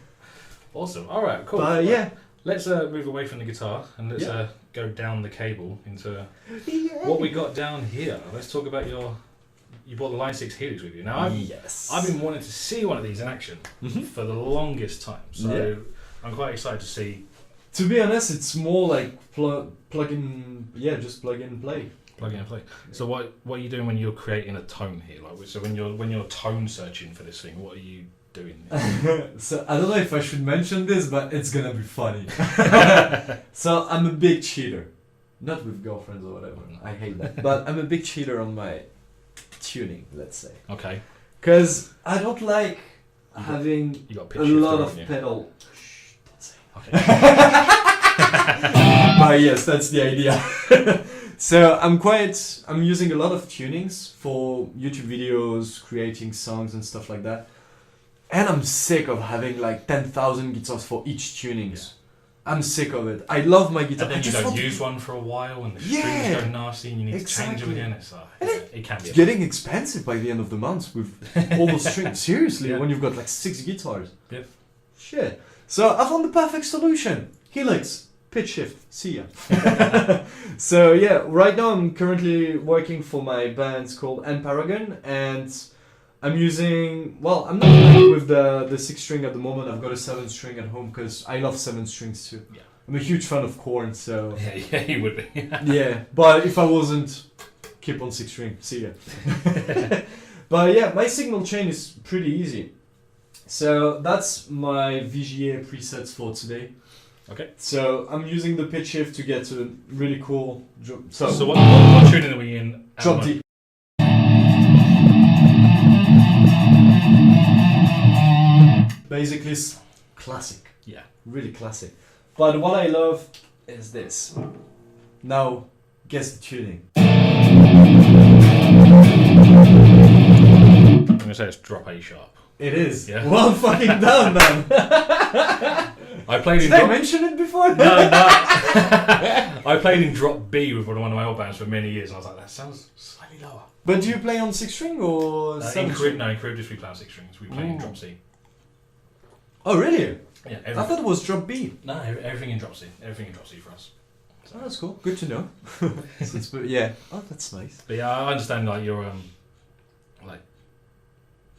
Awesome. All right, cool. Yeah. Let's move away from the guitar and let's go down the cable into what we got down here. Let's talk about you brought the Line 6 Helix with you. Now, I've been wanting to see one of these in action for the longest time, so I'm quite excited to see. To be honest, it's more like plug in, just plug in and play. Plug in and play. So what are you doing when you're creating a tone here? Like, so when you're tone searching for this thing, what are you doing? So I don't know if I should mention this, but it's gonna be funny. So I'm a big cheater, not with girlfriends or whatever. I hate that. But I'm a big cheater on my tuning, let's say. Okay. Because I don't like having a lot of pedal. Shh, don't say. Okay. But yes, that's the idea. So I'm using a lot of tunings for YouTube videos, creating songs and stuff like that. And I'm sick of having like 10,000 guitars for each tunings. Yeah. I'm sick of it. I love my guitar. And then you don't use one for a while and the strings go nasty and you need to change them again. It can be. It's getting expensive by the end of the month with all the strings. Seriously, when you've got like 6 guitars. Yep. Shit. So I found the perfect solution. Helix. Pitch shift. See ya. So yeah, right now I'm currently working for my band called End Paragon, and I'm using, I'm not playing with the 6-string at the moment. I've got a 7-string at home because I love 7 strings too. Yeah. I'm a huge fan of Korn, so... Yeah, you would be. Yeah, but if I wasn't, keep on 6-string. See ya. But yeah, my signal chain is pretty easy. So that's my VGA presets for today. Okay. So I'm using the pitch shift to get a really cool... So what tuning are we in? Drop D. Basically, it's classic. Yeah. Really classic. But what I love is this. Now, guess the tuning. I'm going to say it's drop A sharp. It is. Yeah. Well fucking done, man. Did I mention it before? No. I played in drop B with one of my old bands for many years, and I was like, that sounds slightly lower. But do you play on 6-string or 7-string? No, in Charybdis we play on 6 strings. We play in drop C. Oh, really? Yeah. I thought it was drop B. No, everything in drop C. Everything in drop C for us. So. Oh, that's cool. Good to know. Yeah. Oh, that's nice. But yeah, I understand like your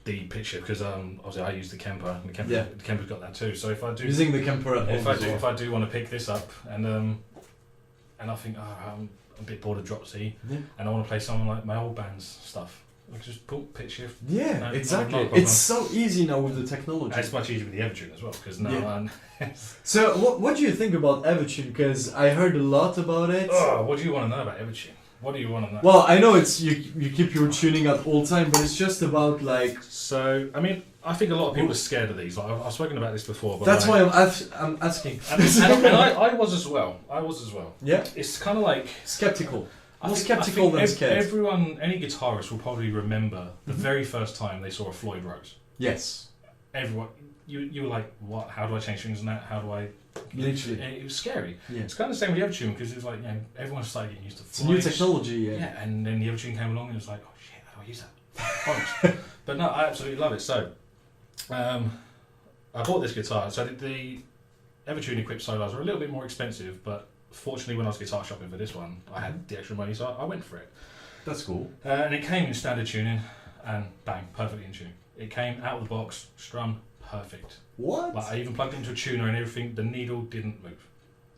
the pitch shift because obviously I use the Kemper and the Kemper's got that too. So if I do using the Kemper at home if I do want to pick this up and I think I'm a bit bored of drop C and I want to play something like my old band's stuff. I just put pitch shift. Yeah, exactly. It's so easy now with the technology. And it's much easier with the Evertune as well because now. So what do you think about Evertune? Because I heard a lot about it. Oh, what do you want to know about Evertune? What do you want to know? Well, I know it's you keep your tuning at all time, but it's just about like. So I mean, I think a lot of people are scared of these. Like I've spoken about this before. But that's why I'm asking. And I was as well. Yeah. It's kind of like skeptical. More skeptical than scared. Any guitarist will probably remember the very first time they saw a Floyd Rose. Yes. Everyone, you were like, what? How do I change strings in that? How do I? Literally. And it was scary. Yeah. It's kind of the same with the Evertune because it was like, everyone started getting used to Floyd. It's new technology, yeah. Yeah, and then the Evertune came along and it was like, oh shit, how do I use that? But no, I absolutely love it. So, I bought this guitar. So the Evertune equipped solos are a little bit more expensive, but fortunately when I was guitar shopping for this one, I had the extra money, so I went for it. That's cool. And it came in standard tuning, and bang, perfectly in tune. It came out of the box, strummed perfect. What? Like I even plugged it into a tuner and everything. The needle didn't move.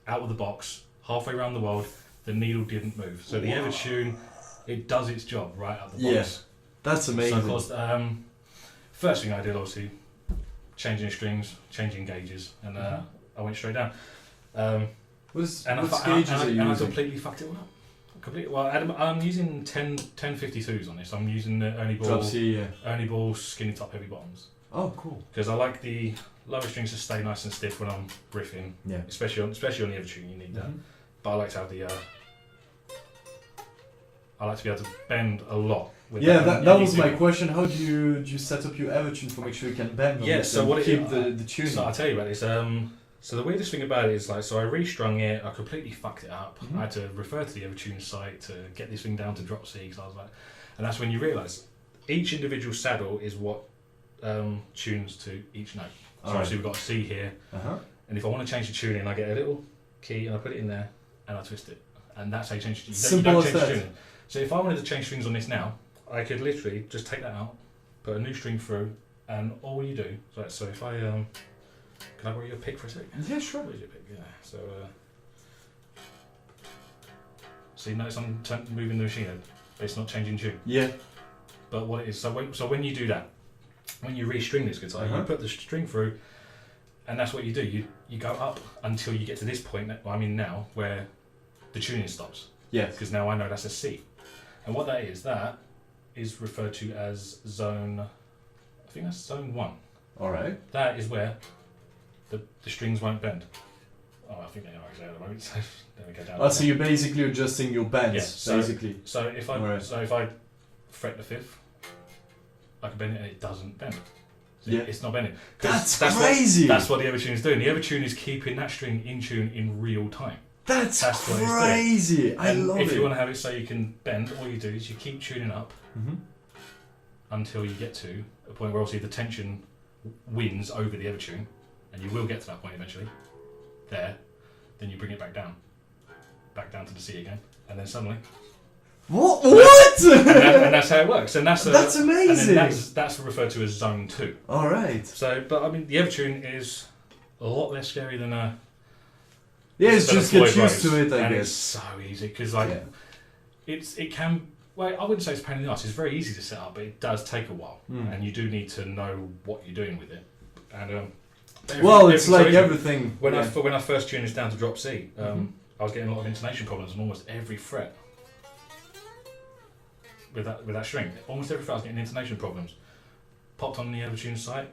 Out of the box, halfway around the world, the needle didn't move. So the Evertune, it does its job right out of the box. Yeah, that's amazing. So of course, first thing I did, obviously, changing the strings, changing gauges, and I went straight down. What gauges are you using? I completely fucked it up. Well, I'm using 1052s on this. I'm using the Ernie Ball skinny top heavy bottoms. Oh, cool. Because I like the lower strings to stay nice and stiff when I'm riffing. Yeah. Especially on the Evertune, you need that. But I like to have the. I like to be able to bend a lot. With that was my question. How do you set up your Evertune for make sure you can bend? Yeah. So what keep the tuning? So I'll tell you about this. So the weirdest thing about it is like, so I restrung it, I completely fucked it up. I had to refer to the Evertune site to get this thing down to drop C, because I was like, and that's when you realise each individual saddle is what tunes to each note. So obviously we've got a C here, and if I want to change the tuning, I get a little key and I put it in there and I twist it, and that's how you change it. You don't change the tuning. So if I wanted to change strings on this now, I could literally just take that out, put a new string through, and all you do. So if I can I borrow your pick for a second? Yeah, sure. Where's your pick? Yeah. So you notice I'm moving the machine, but it's not changing tune. Yeah. But what it is, so when you do that, when you restring this guitar, you put the string through, and that's what you do. You go up until you get to this point that I'm in now, where the tuning stops. Yes. Because now I know that's a C, and what that is referred to as zone. I think that's zone 1. All right. That is where the strings won't bend. Oh, I think they are actually at the moment. So there we go down. Oh, so you're basically adjusting your bends, basically. So if I fret the 5th, I can bend it and it doesn't bend. So it's not bending. That's crazy. That's what the Evertune is doing. The Evertune is keeping that string in tune in real time. That's crazy. I love it. If you want to have it so you can bend, all you do is you keep tuning up until you get to a point where obviously the tension wins over the Evertune, and you will get to that point eventually. There, then you bring it back down to the C again, and then suddenly. What? and that's how it works. And that's amazing. And then that's referred to as zone 2. All right. So, but I mean, the Evertune is a lot less scary than a. Yeah, it's just get used to it, I guess. It's so easy because it can. Well, I wouldn't say it's a pain in the arse. It's very easy to set up, but it does take a while, and you do need to know what you're doing with it. And it's like everything. When I first tuned this down to drop C, I was getting a lot of intonation problems on almost every fret with that string. Almost every fret I was getting intonation problems. Popped on the Evertune site,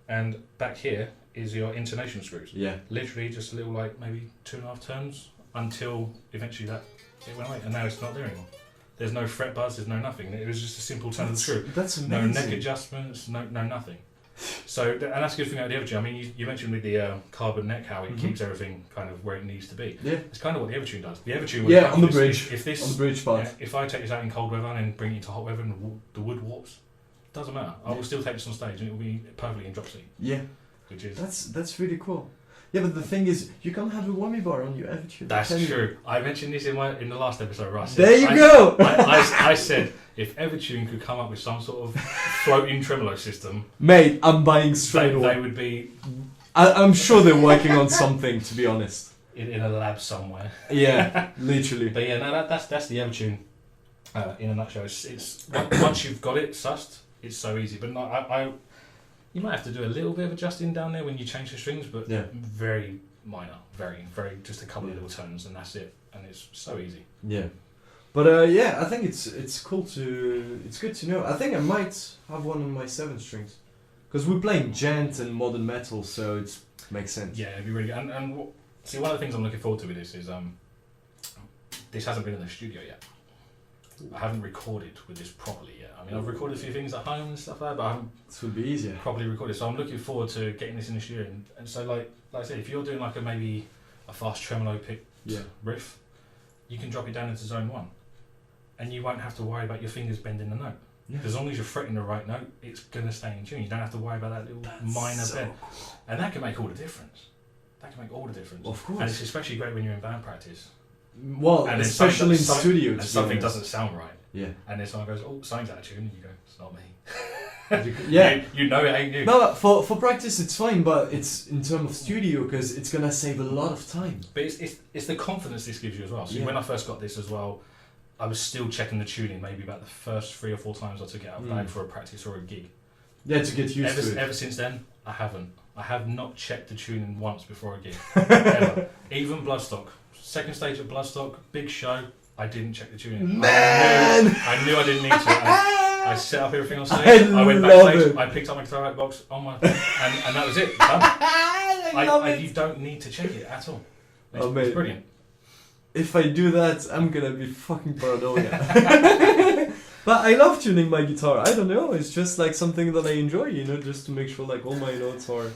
and back here is your intonation screws. Yeah. Literally just a little, like maybe 2.5 turns until eventually it went away, and now it's not there anymore. There's no fret buzz, there's no nothing. It was just a simple turn of the screw. That's amazing. No neck adjustments, no nothing. So, and that's a good thing about the Evertune. I mean, you mentioned with the carbon neck how it keeps everything kind of where it needs to be. Yeah. It's kind of what the Evertune does. The Evertune on the bridge. On the bridge part. If I take this out in cold weather and then bring it into hot weather and the wood warps, doesn't matter. I will still take this on stage and it will be perfectly in drop C. Yeah. Which is that's really cool. Yeah, but the thing is, you can't have a whammy bar on your Evertune. That's true. I mentioned this in the last episode, right? There you go! I said, if Evertune could come up with some sort of floating tremolo system... Mate, I'm buying straight away. They would be... I'm sure they're working on something, to be honest. In a lab somewhere. Yeah, literally. But yeah, no, that's the Evertune in a nutshell. It's once you've got it sussed, it's so easy. But no, you might have to do a little bit of adjusting down there when you change the strings, but very minor, very, very, just a couple of little tones, and that's it. And it's so easy. Yeah, but I think it's cool it's good to know. I think I might have one on my 7 strings, because we're playing gent and modern metal, so it makes sense. Yeah, it'd be really good. And see, one of the things I'm looking forward to with this is this hasn't been in the studio yet. I haven't recorded with this properly yet. I mean, I've recorded a few things at home and stuff like that, but I haven't would be easier. Properly recorded. So I'm looking forward to getting this in the studio. And so, like I said, if you're doing like maybe a fast tremolo pick riff, you can drop it down into zone 1, and you won't have to worry about your fingers bending the note. Yeah. As long as you're fretting the right note, it's going to stay in tune. You don't have to worry about that little minor bit. And that can make all the difference. That can make all the difference. Of course. And it's especially great when you're in band practice. Well, And especially in studio. And something doesn't sound right. Yeah. And then someone goes, oh, something's out of tune. And you go, it's not me. Yeah. You know it ain't you. No, for practice it's fine, but it's in terms of studio because it's gonna save a lot of time. But it's the confidence this gives you as well. So when I first got this as well, I was still checking the tuning maybe about the first 3 or 4 times I took it out of bag for a practice or a gig. Yeah, to get used to it. Ever since then, I haven't. I have not checked the tuning once before a gig. Ever. Even Bloodstock. Second stage at Bloodstock, big show, I didn't check the tuning. Man! I knew I didn't need to. I set up everything on stage. I went backstage. I picked up my guitar out box on my, and that was it. Done. You don't need to check it at all. It's brilliant. If I do that, I'm gonna be fucking paranoia. But I love tuning my guitar. I don't know. It's just like something that I enjoy. You know, just to make sure like all my notes are,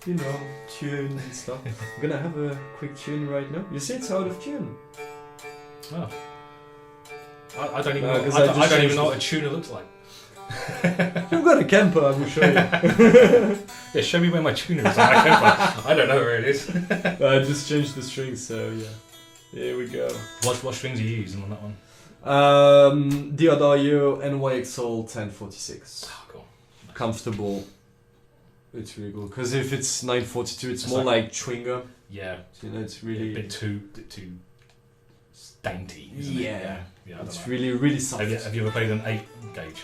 you know, tuned and stuff. I'm gonna have a quick tune right now. You see, it's out of tune. Oh. I don't even know. I don't even know what a tuner looks like. You've got a Kemper, I will show you. Yeah, show me where my tuner is. I don't know where it is. I just changed the strings, so yeah. Here we go. What strings are you using on that one? The Audio NYXL 1046. Oh, cool. Comfortable. It's really good. Because if it's 942, it's more like chewing gum. Yeah. So, you know, it's really... a bit too dainty, isn't it? Yeah, it's really soft. Have you ever played an 8 gauge?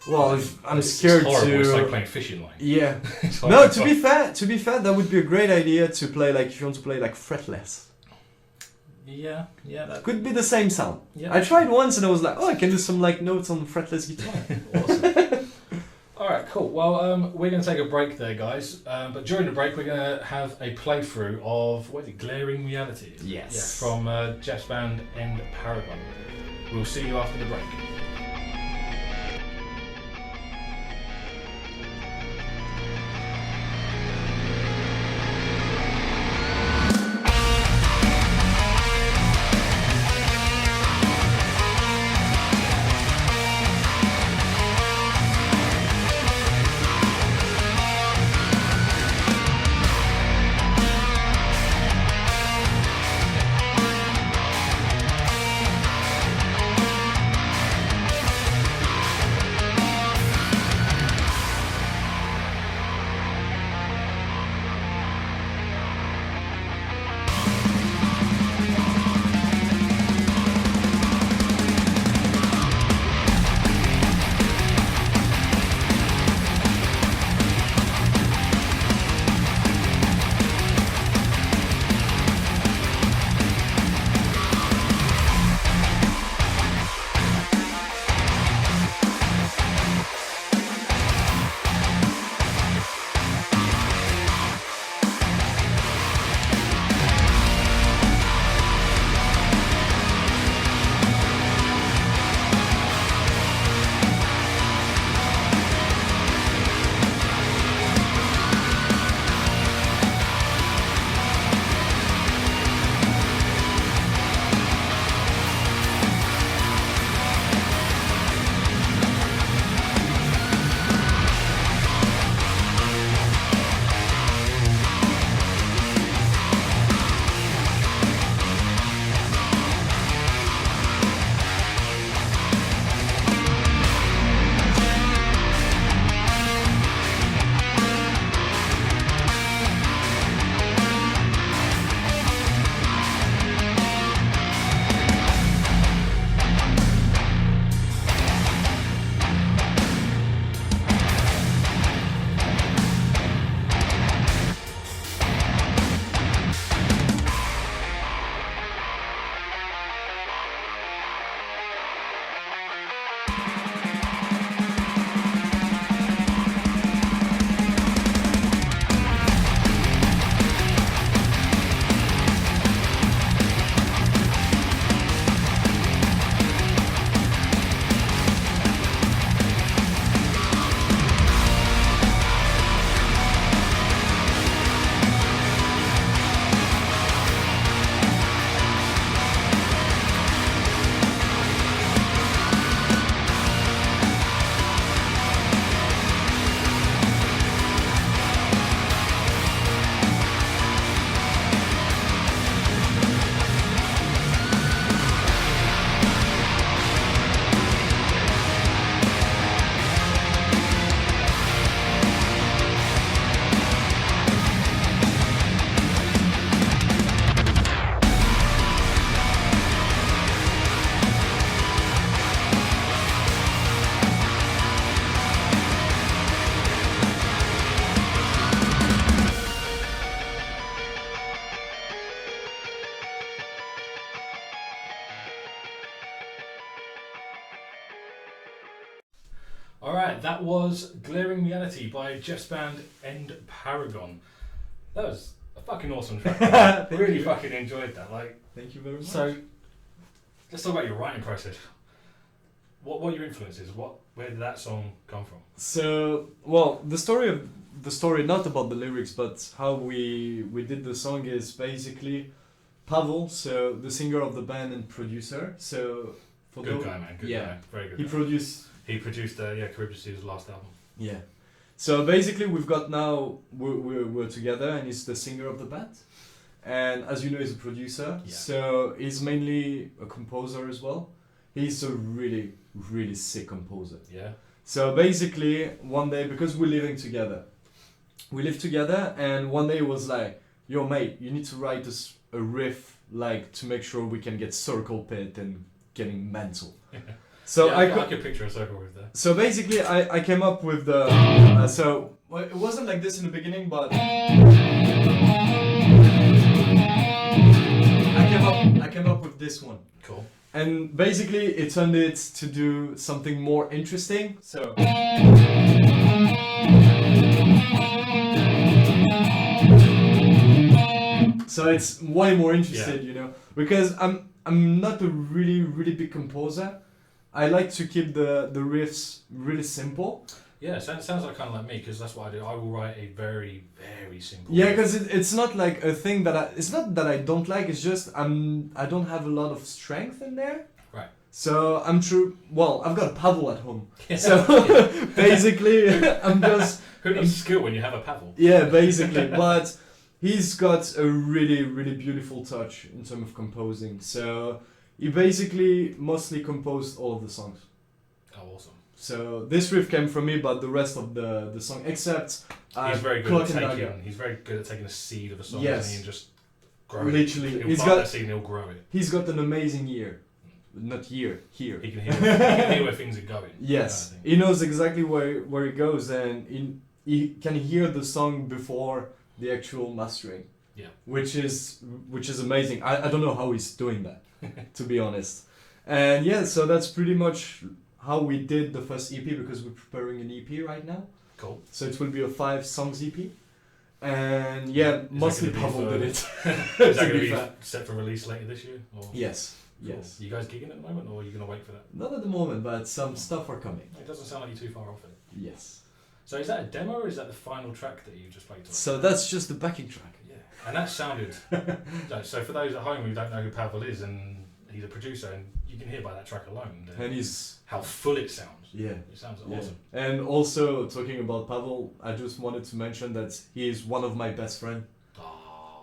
Well, I'm scared it's horrible. to... It's like playing fishing line. Yeah. Like No, to be fair, that would be a great idea to play like, if you want to play like fretless. Yeah, that Could be the same sound. Yeah. I tried once and I was like, oh, I can do some like notes on fretless guitar. Awesome. Alright, cool. Well, we're going to take a break there, guys. But during the break, we're going to have a playthrough of, what is it, Glaring Realities? Yes. Yeah, from Jeff's band, End Paragon. We'll see you after the break. Alright, that was Glaring Reality by Jeff's band End Paragon. That was a fucking awesome track. I really fucking enjoyed that. Like, thank you very much. So, let's talk about your writing process. What are your influences? Where did that song come from? So, well, the story, not about the lyrics, but how we did the song is basically Pavel, so the singer of the band and producer. So, for good guy, man. Good guy. Very good. He produced Charybdis' last album. Yeah. So basically, we've got now we're together, and he's the singer of the band, and as you know, he's a producer. Yeah. So he's mainly a composer as well. He's a really sick composer. Yeah. So basically, one day, because we live together, and one day it was like, "Yo, mate, you need to write us a riff, like to make sure we can get circle pit and getting mental." So I could picture a circle with that. So basically, I came up with the well, it wasn't like this in the beginning, but I came up with this one. Cool. And basically, it turned it to do something more interesting. So. So it's way more interesting, you know, because I'm not a really big composer. I like to keep the riffs really simple. Yeah, sounds like kind of like me, because that's what I do. I will write a very simple. Yeah, because it's not like a thing that it's not that I don't like. It's just I don't have a lot of strength in there. Right. So I'm true. Well, I've got a paddle at home. So basically, I'm just. Who needs skill when you have a paddle? Yeah, basically, but he's got a really beautiful touch in terms of composing. So. He basically mostly composed all of the songs. Oh, awesome. So this riff came from me, but the rest of the song, except he's very good at taking a seed of a song, and just grow it. Literally, He'll plant that seed and he'll grow it. He's got an amazing ear. Not ear, here. He can hear where things are going. Yes, kind of he knows exactly where he goes, and he can hear the song before the actual mastering. Yeah. Which is amazing. I don't know how he's doing that. To be honest. And yeah, so that's pretty much how we did the first EP, because we're preparing an EP right now. Cool. So it will be a 5 songs EP. And yeah, mostly Pavel did it. Is that going to be set for release later this year? Or? Yes. Cool. Yes. You guys gigging at the moment, or are you going to wait for that? Not at the moment, but some stuff are coming. It doesn't sound like you're too far off it. Yes. So is that a demo, or is that the final track that you just played? So that's just the backing track. Yeah. And that sounded... so for those at home who don't know who Pavel is, and he's a producer, and you can hear by that track alone and he's how full it sounds. Yeah. It sounds awesome. And also, talking about Pavel, I just wanted to mention that he is one of my best friends.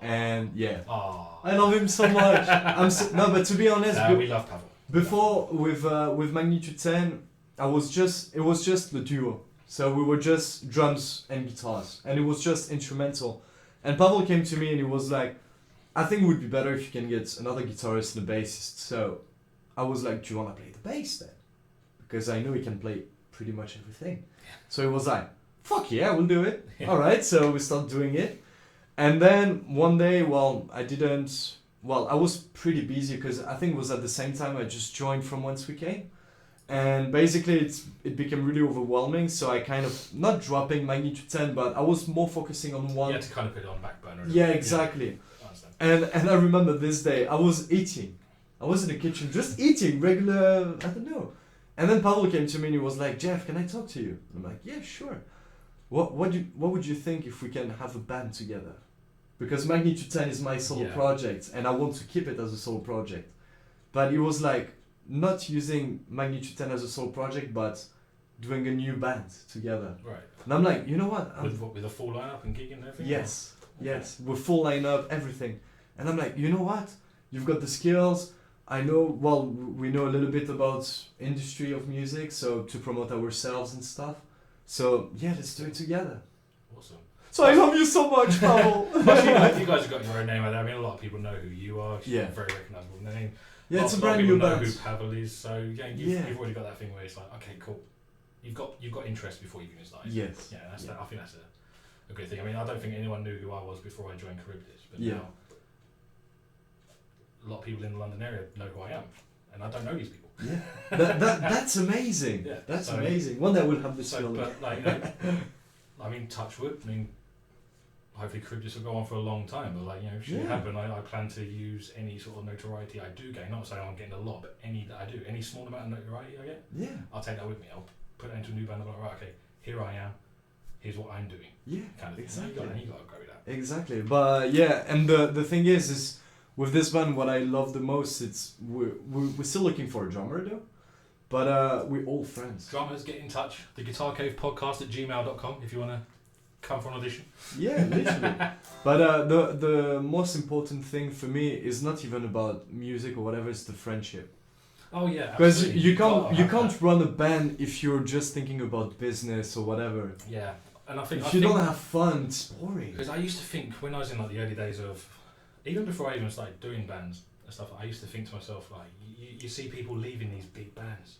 And yeah, I love him so much. But to be honest, we love Pavel. Before with Magnitude 10, it was just the duo. So we were just drums and guitars, and it was just instrumental. And Pavel came to me and he was like, "I think it would be better if you can get another guitarist and a bassist." So I was like, "Do you want to play the bass then?" Because I know he can play pretty much everything. Yeah. So he was like, "Fuck yeah, we'll do it." Yeah. All right, so we started doing it. And then one day, I was pretty busy because I think it was at the same time I just joined from Whence We Came. And basically it became really overwhelming, so I kind of, not dropping Magnitude 10, but I was more focusing on one. You had to kind of put it on back burner. Yeah, exactly. Yeah. And I remember this day, I was eating. I was in the kitchen just eating regular, I don't know. And then Pavel came to me and he was like, "Jeff, can I talk to you?" I'm like, "Yeah, sure. What would you think if we can have a band together? Because Magnitude 10 is my solo project and I want to keep it as a solo project." But he was like, not using Magnitude 10 as a solo project, but doing a new band together. Right. And I'm like, you know what? With a full lineup and gigging and everything? Yes. Yes. With full lineup, everything. And I'm like, you know what? You've got the skills. I know, we know a little bit about industry of music, so to promote ourselves and stuff. So yeah, let's do it together. Awesome. So I love you so much, Pavel. You guys have got your own name out there. I mean, a lot of people know who you are. It's a very recognisable name. Yeah, it's a brand new band. Know who Pavel is, so you've already got that thing where it's like, okay, cool. You've got interest before you even started. Yes. Yeah, I think that's a good thing. I mean, I don't think anyone knew who I was before I joined Charybdis, but now a lot of people in the London area know who I am, and I don't know these people. Yeah, that's amazing. Yeah, that's so- amazing. One day we'll have this So, skill. but like, I mean, touch wood. I mean, hopefully, this will go on for a long time. But like, should it Yeah. happen, I plan to use any sort of notoriety I do gain. Not saying I'm getting a lot, but any that I do, any small amount of notoriety I get, Yeah, I'll take that with me. I'll put it into a new band. I'm like, right, okay, here I am. Here's what I'm doing. yeah, Kind of thing. exactly. You got to go with that. Exactly. But yeah, and the thing is with this band, what I love the most, it's we're still looking for a drummer though, but we're all friends. Drummers, get in touch. The Guitar Cave Podcast at gmail.com if you want to come for an audition. Yeah, literally. But the most important thing for me is not even about music or whatever. It's the friendship. Oh yeah, Because absolutely. you Gotta have can't that. run a band if you're just thinking about business or whatever. Yeah, and I think If you don't have fun, it's boring. because I used to think when I was in like the early days of, even before I even started doing bands and stuff, I used to think to myself like, you see people leaving these big bands,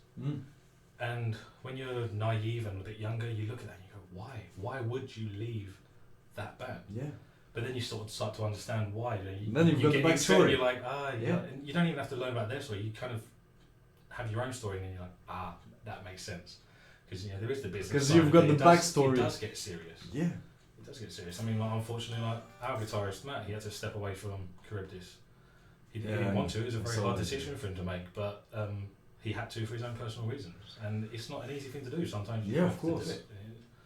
and when you're naive and a bit younger, you look at that and you go, why? Why would you leave that band? Yeah. But then you sort of start to understand why. Then you've got the get into it backstory. and you're like, yeah. Yeah. And you don't even have to learn about their story. You kind of have your own story, and then you're like, that makes sense. Because there is the business. 'Cause side you've of got it. the It does- backstory. It does get serious. Yeah. It does get serious. I mean, like, unfortunately, like our guitarist Matt, he had to step away from Charybdis. He didn't want to. It was a very hard decision for him to make, but he had to for his own personal reasons, and it's not an easy thing to do. Sometimes you Yeah, have of to do course. it.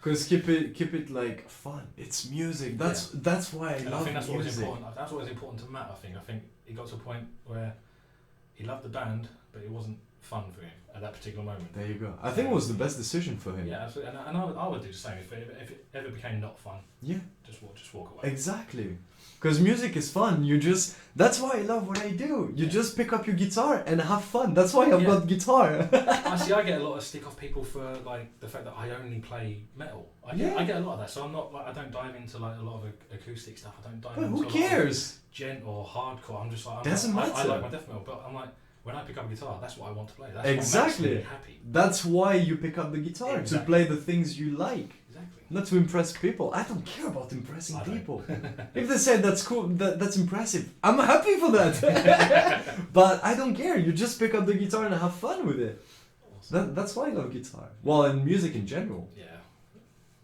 Because keep it like fun. It's music. That's why I And I love think that's what was music. important. That's what was important to Matt. I think he got to a point where he loved the band, but it wasn't fun for him at that particular moment. There you go. I think it was the best decision for him. Yeah, absolutely. And I would do the same if it ever became not fun. Yeah. Just walk away. Exactly. Because music is fun. That's why I love what I do. You just pick up your guitar and have fun. That's why I've got guitar. I get a lot of stick off people for like the fact that I only play metal. I get a lot of that. So I'm not like, I don't dive into like a lot of acoustic stuff. I don't dive But into who a lot cares? of gent or hardcore. I'm just like Doesn't I matter. like my death metal, but I'm like when I pick up a guitar, that's what I want to play. That's Exactly. what makes me happy. That's why you pick up the guitar, Exactly. to play the things you like. Exactly. Not to impress people. I don't care about impressing I don't. people. If they say that's cool, that's impressive, I'm happy for that. But I don't care. You just pick up the guitar and have fun with it. Awesome. That's why I love guitar. Well, and music in general. Yeah.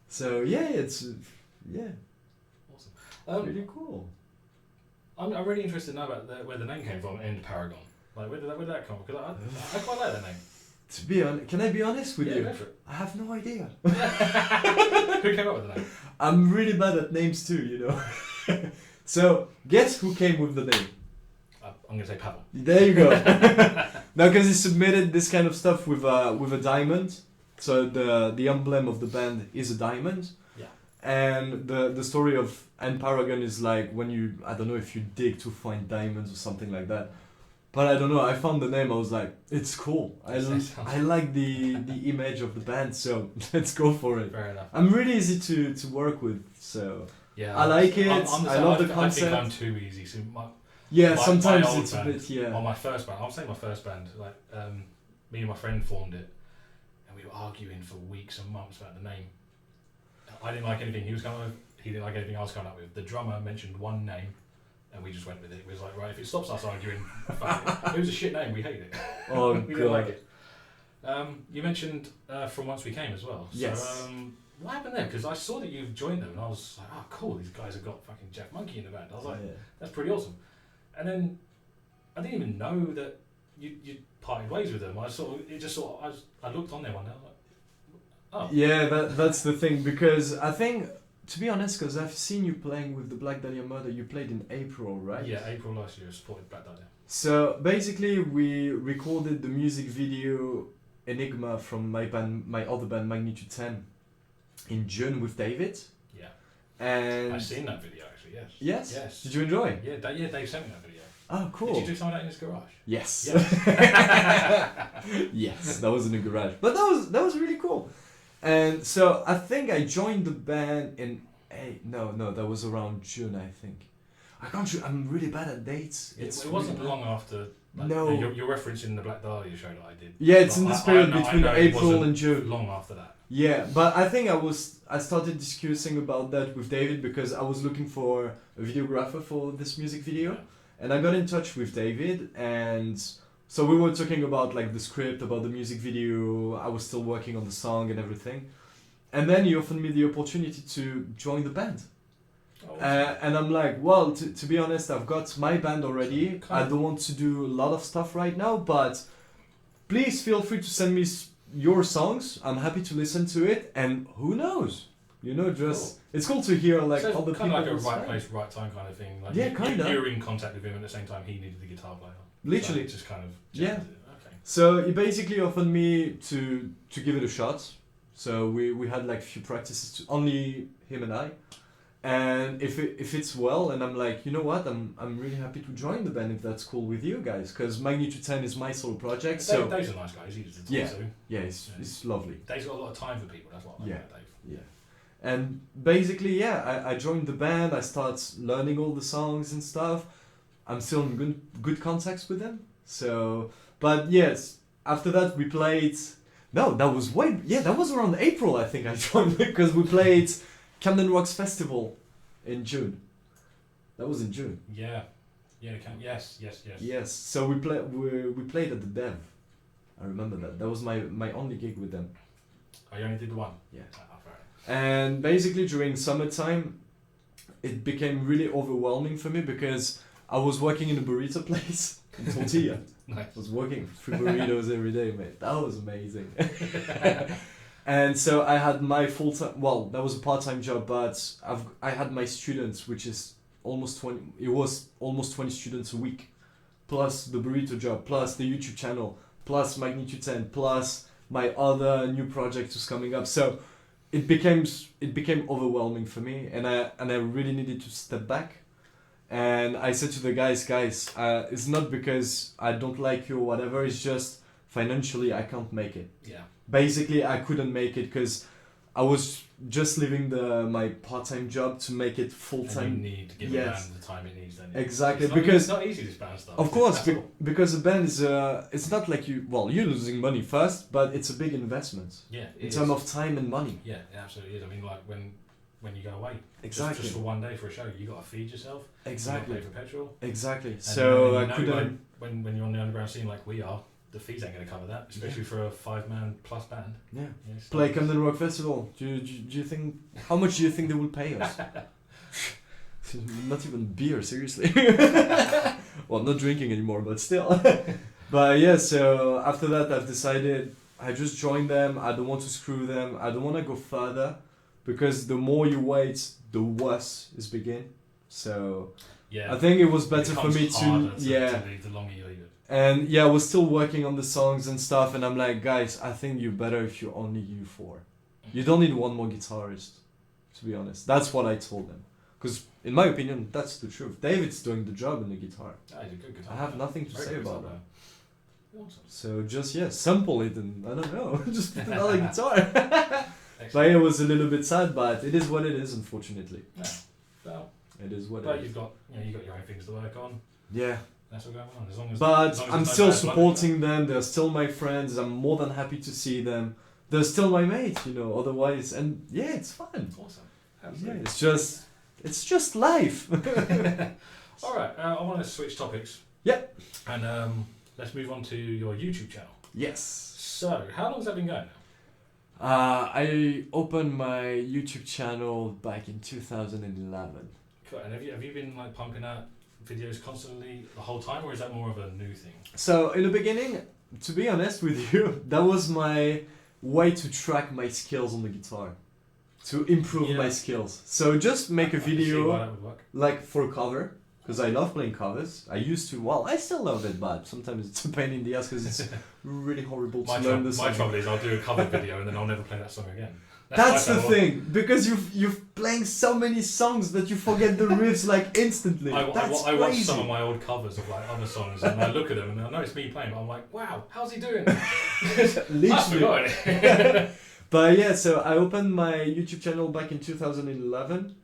So yeah, it's Awesome. really cool. I'm really interested to know about where the name came from, End Paragon. Like, where did that come from? Because I quite like that name. To be honest, can I be honest with you? Go for it. I have no idea. Who came up with the name? I'm really bad at names too, you know. So guess who came with the name? I'm going to say Pavel. There you go. Now, because he submitted this kind of stuff with a diamond. So the emblem of the band is a diamond. Yeah. And the story of End Paragon is like when I don't know if you dig to find diamonds or something like that. But I don't know, I found the name, I was like, it's cool. I like the image of the band, so let's go for it. Fair enough. I'm really easy to work with, so Yeah, I like it, I'm I love the I think I'm concept. too easy. So Yeah, my sometimes old it's a band, bit, yeah. on my first band, I'll say my first band, like me and my friend formed it, and we were arguing for weeks and months about the name. I didn't like anything he was coming up with, he didn't like anything I was coming up with. The drummer mentioned one name, and we just went with it. We was like, right, if it stops us arguing, fuck it. It was a shit name, we hated it. Oh, we didn't like it. You mentioned From Once We Came as well. Yes. So, what happened there? Because I saw that you've joined them, and I was like, oh, cool, these guys have got fucking Jeff Munky in the band. I was like, that's pretty awesome. And then I didn't even know that you parted ways with them. I looked on there one day, I was like, oh. Yeah, that's the thing, because I think, to be honest, because I've seen you playing with the Black Dahlia Murder, you played in April, right? Yeah, April last year, I supported Black Dahlia. So basically, we recorded the music video Enigma from my other band Magnitude 10 in June with David. Yeah. And I've seen that video actually, yes. Yes? Yes. Did you enjoy? Yeah, Dave sent me that video. Oh, cool. Did you do some of that in his garage? Yes. Yeah. Yes, that was in the garage. But that was really cool. And so I think I joined the band in that was around June, I think. I'm really bad at dates. It wasn't really long after. Like, No. You're referencing the Black Dahlia show that I did. Yeah, it's in Like, this period I between know it April wasn't and June. Long after that. Yeah, but I think I started discussing about that with David because I was looking for a videographer for this music video, Yeah. and I got in touch with David, and So we were talking about like the script, about the music video. I was still working on the song and everything. And then he offered me the opportunity to join the band. Oh, And I'm like, well, to be honest, I've got my band already. I don't want to do a lot of stuff right now, but please feel free to send me your songs. I'm happy to listen to it. And who knows? You know, just it's cool to hear like so all the kind people. of like a right place, right time kind of thing. Like Yeah, kinda. You were in contact with him at the same time he needed the guitar player. Literally, So it just kind of yeah. Okay. So he basically offered me to give it a shot. So we had like a few practices, only him and I. And if it's well, and I'm like, you know what, I'm really happy to join the band if that's cool with you guys, because Magnitude 10 is my solo project. So Dave's a nice guy. He's easy to talk to. yeah, it's lovely. Dave's got a lot of time for people. That's what I like about Dave. Yeah. And basically, yeah, I joined the band. I start learning all the songs and stuff. I'm still in good contacts with them. So, but yes, after that we played. No, that was that was around April, I think I joined, because we played Camden Rocks Festival in June. That was in June. Yeah. Yes. Yes. So we played at the Dev. I remember that. That was my only gig with them. Oh, you only did the one? Yeah. Oh, fair enough. And basically during summertime, it became really overwhelming for me because I was working in a burrito place in Tortilla. Nice. I was working 3 burritos every day, mate. That was amazing. And so I had my full-time, well, that was a part-time job, but I had my students, which is almost 20, it was almost 20 students a week, plus the burrito job, plus the YouTube channel, plus Magnitude 10, plus my other new project was coming up. So it became overwhelming for me, and I really needed to step back. And I said to the guys, it's not because I don't like you or whatever, it's just financially I can't make it. Yeah. Basically, I couldn't make it because I was just leaving my part-time job to make it full-time. And you need to give the band the time it needs. Then Exactly, it's because it's not easy, this band stuff. Of course, because a band is it's not like you're losing money first, but it's a big investment. Yeah. In terms of time and money. Yeah, it absolutely is. I mean, like when you go away, Exactly. just for one day for a show, you got to feed yourself. Exactly. You gotta pay for petrol. Exactly. And So I then, couldn't. When you're on the underground scene like we are, the fees ain't going to cover that, especially for a 5-man plus band. Yeah. Yes. Play Camden Rock Festival. Do you think? How much do you think they will pay us? Not even beer, seriously. Well, I'm not drinking anymore, but still. But yeah, so after that, I've decided I just joined them. I don't want to screw them. I don't want to go further, because the more you wait, the worse it's begin. So yeah, I think it was better it for me to leave the longer you leave it. And yeah, I was still working on the songs and stuff, and I'm like, guys, I think you're better if you're only you four. You don't need one more guitarist, to be honest. That's what I told them. Because in my opinion, that's the truth. David's doing the job in the guitar. He's a good guitar I have player. nothing to Very say good about guitar that. player. Awesome. So just, sample it and, I don't know, just put another guitar. But Excellent. it was a little bit sad, but it is what it is, unfortunately. Yeah. Well, It is what but it is. you've got your own things to work on. Yeah. That's all going on. As long as But as long as I'm it's no still bad blood. supporting them. They're still my friends. I'm more than happy to see them. They're still my mates, otherwise. And yeah, it's fun. Awesome. Yeah, Absolutely. it's just life. All right. I want to switch topics. Yep. And let's move on to your YouTube channel. Yes. So, how long has that been going now? I opened my YouTube channel back in 2011. Cool. And have you been like pumping out videos constantly the whole time, or is that more of a new thing? So in the beginning, to be honest with you, that was my way to track my skills on the guitar, to improve my skills. So just make a I can see why video that would work. like for a cover, because I love playing covers. I used to, I still love it, but sometimes it's a pain in the ass because it's really horrible to learn the song. My trouble is I'll do a cover video and then I'll never play that song again. That's the thing, because you've playing so many songs that you forget the riffs like instantly. I That's watch crazy. some of my old covers of like other songs and I look at them and I know it's me playing, but I'm like, wow, how's he doing? I Literally. forgot it. But yeah, so I opened my YouTube channel back in 2011,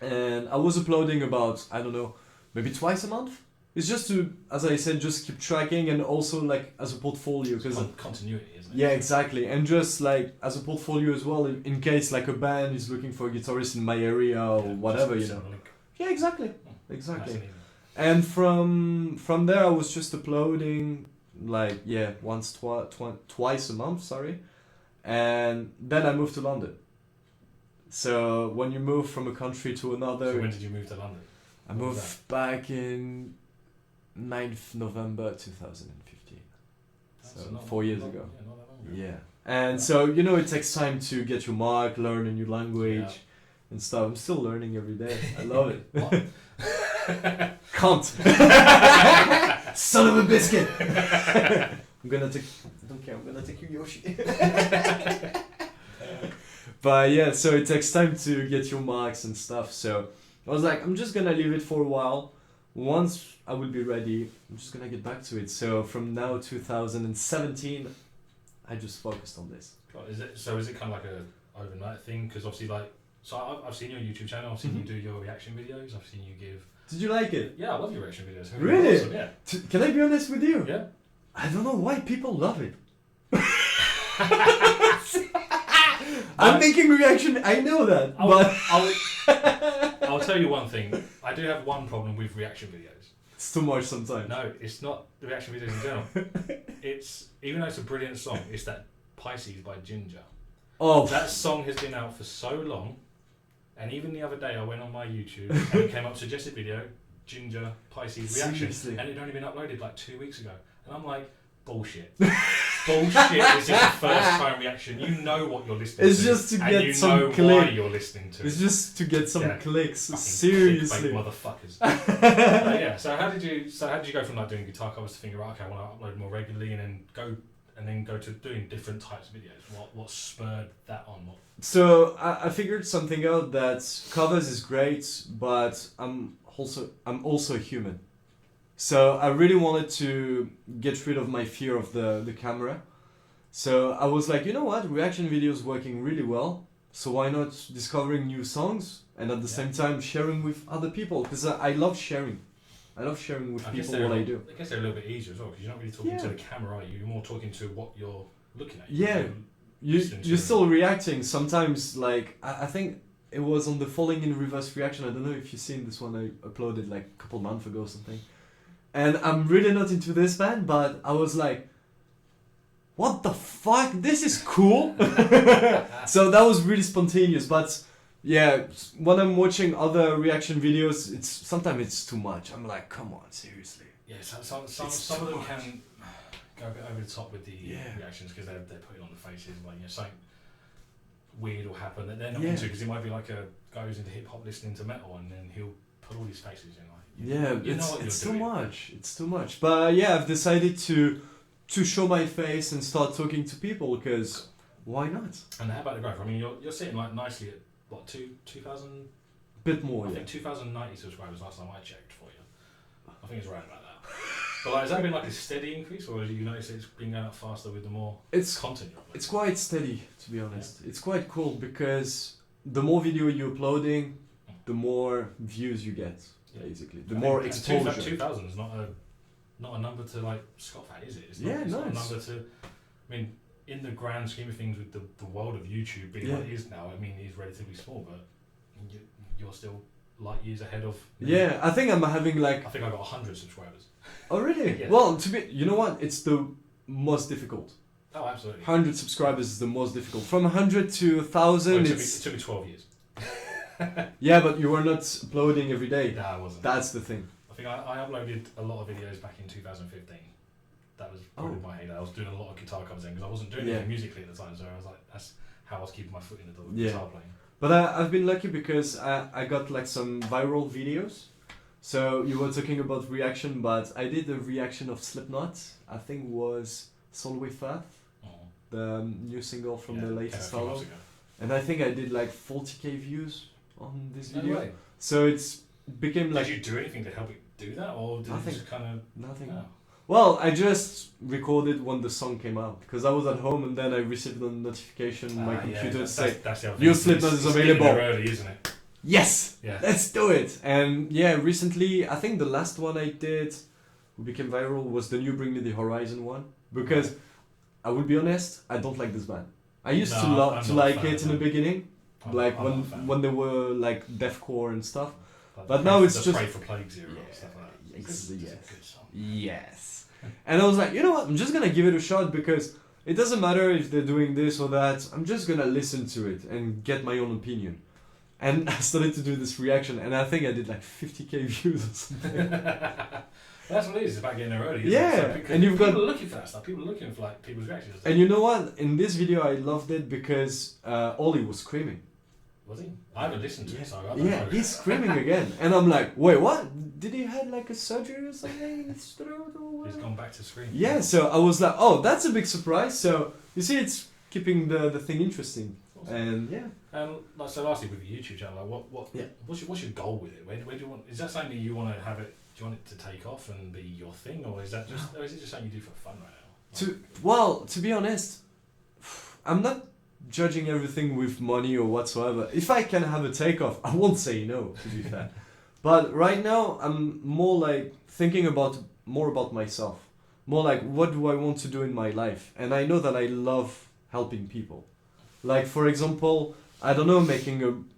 and I was uploading about, I don't know, maybe twice a month. It's just to, as I said, just keep tracking, and also like as a portfolio, because continuity, isn't it? yeah, exactly, and just like as a portfolio as well, in case like a band is looking for a guitarist in my area or whatever, Just send a link. Yeah, exactly, Nice exactly. and easy. And from there, I was just uploading like twice a month. Sorry, and then I moved to London. So when you move from a country to another, So when did you move to London? I moved back in 9th November 2015. So 4 years ago. Yeah, not that long ago. Yeah. And so, you know, it takes time to get your mark, learn a new language and stuff. I'm still learning every day. I love it. What? Cunt. Son of a biscuit. I'm gonna take... I don't care. I'm gonna take you, Yoshi. But yeah, so it takes time to get your marks and stuff. So I was like, I'm just gonna leave it for a while. Once I will be ready, I'm just gonna get back to it. So from now 2017, I just focused on this. Is it kind of like a overnight thing? Because obviously, like, so I've seen your YouTube channel. I've seen you do your reaction videos. I've seen you give. Did you like it? Yeah, I love your reaction videos. Really? Awesome, yeah. Can I be honest with you? Yeah. I don't know why people love it. I'm making reaction. I know that, I'll tell you one thing. I do have one problem with reaction videos. It's too much sometimes. No, it's not the reaction videos in general. It's even though it's a brilliant song, it's that Pisces by Ginger. Oh, that song has been out for so long, and even the other day I went on my YouTube and it came up suggested video, Ginger Pisces reaction, seriously? and it'd only been uploaded like 2 weeks ago, and I'm like, bullshit. Bullshit. This is the first time reaction. You know what you're listening to. It's just to and get you some know click. why you're listening to It's it. just to get some clicks. Fucking Seriously. clickbait motherfuckers. Yeah. So how did you go from like doing guitar covers to thinking, right, okay, I want to upload more regularly, and then go to doing different types of videos? What spurred that on? So I figured something out that covers is great, but I'm also human. So I really wanted to get rid of my fear of the camera. So I was like, you know what, reaction videos working really well. So why not discovering new songs and at the same time sharing with other people? Because I love sharing. I love sharing with people what I do. I guess they're a little bit easier as well, because you're not really talking to the camera, are you? You're more talking to what you're looking at. You're still reacting. Sometimes, like, I think it was on the Falling in Reverse reaction. I don't know if you've seen this one. I uploaded like a couple months ago or something. And I'm really not into this band, but I was like, what the fuck? This is cool. So that was really spontaneous. But yeah, when I'm watching other reaction videos, sometimes it's too much. I'm like, come on, seriously. Yeah, some of them can go a bit over the top with the reactions, because they're putting on the faces, like, something weird will happen that they're not into, because it might be like a guy who's into hip hop listening to metal, and then he'll put all these faces in, like, it's too much. It's too much. But yeah, I've decided to show my face and start talking to people, because why not? And how about the growth? I mean, you're sitting like nicely at what, 2,000? Bit more. I think 2,090 subscribers last time I checked for you. I think it's around about that. But like, has that been like a steady increase, or have you noticed it's been going up faster with the more content you're uploading? It's quite steady, to be honest. Yeah. It's quite cool, because the more video you're uploading, the more views you get. Basically, the more exposure. 2,000 is not a number to like scoff at, is it? It's not a number to. I mean, in the grand scheme of things, with the world of YouTube being what it is now, I mean, it's relatively small, but you're still light years ahead of. Yeah, I think I'm having like. I think I got 100 subscribers. Oh really? Yeah. Well, you know what? It's the most difficult. Oh, absolutely. 100 subscribers is the most difficult. From 100 to 1,000, it took me 12 years. Yeah, but you were not uploading every day. No, I wasn't. That's the thing. I think I uploaded a lot of videos back in 2015. That was probably my heyday. I was doing a lot of guitar covers then, because I wasn't doing anything musically at the time, so I was like, that's how I was keeping my foot in the door with guitar playing. But I've been lucky, because I got like some viral videos. So you were talking about reaction, but I did a reaction of Slipknot. I think was Solway Fath, the new single from the latest album. And I think I did like 40k views on this video. No way. So it became like... Did you do anything to help it do that, or did it just kind of... Nothing. Oh. Well, I just recorded when the song came out, because I was at home and then I received a notification on my computer to say, new Slipknot is available. It's early, isn't it? Yes! Yeah. Let's do it! And yeah, recently, I think the last one I did, who became viral, was the new Bring Me the Horizon one. Because, I will be honest, I don't like this band. I used to like it in the beginning, like when they were like deathcore and stuff. Like But now it's the just Pray for Plagues era and stuff like that. It's a yes, good song. yes. And I was like, you know what? I'm just gonna give it a shot because it doesn't matter if they're doing this or that. I'm just gonna listen to it and get my own opinion. And I started to do this reaction, and I think I did like 50k views or something. That's what it is. It's about getting there early. Isn't Yeah, it? So and you've people got- are looking for that stuff. People are looking for like people's reactions. And you know what? In this video, I loved it because Ollie was screaming. Was he? I haven't listened to it, so I don't Yeah, know. he's screaming again, and I'm like, wait, what? Did he had like a surgery or something? in his throat or what? He's gone back to scream. Yeah, so I was like, oh, that's a big surprise. So you see, it's keeping the thing interesting, Awesome. and yeah. Like so, lastly with your YouTube channel, like Yeah. what's your goal with it? Where do you want? Is that something that you want to have it? Do you want it to take off and be your thing, or is that just, or is it just something you do for fun right now? To be honest, I'm not judging everything with money or whatsoever. If I can have a takeoff, I won't say no, to be fair. But right now, I'm more like thinking more about myself. More like, what do I want to do in my life? And I know that I love helping people. Like, for example, I don't know,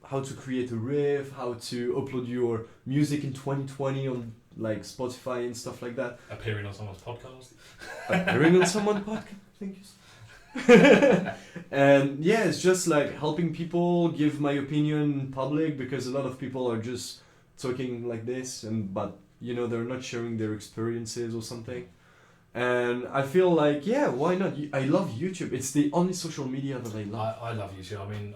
how to create a riff, how to upload your music in 2020 on like Spotify and stuff like that. Appearing on someone's podcast. Appearing on someone's podcast. Thank you. And yeah, it's just like helping people give my opinion in public, because a lot of people are just talking like this, but you know, they're not sharing their experiences or something. And I feel like, yeah, why not? I love YouTube. It's the only social media that I love. I love YouTube. I mean,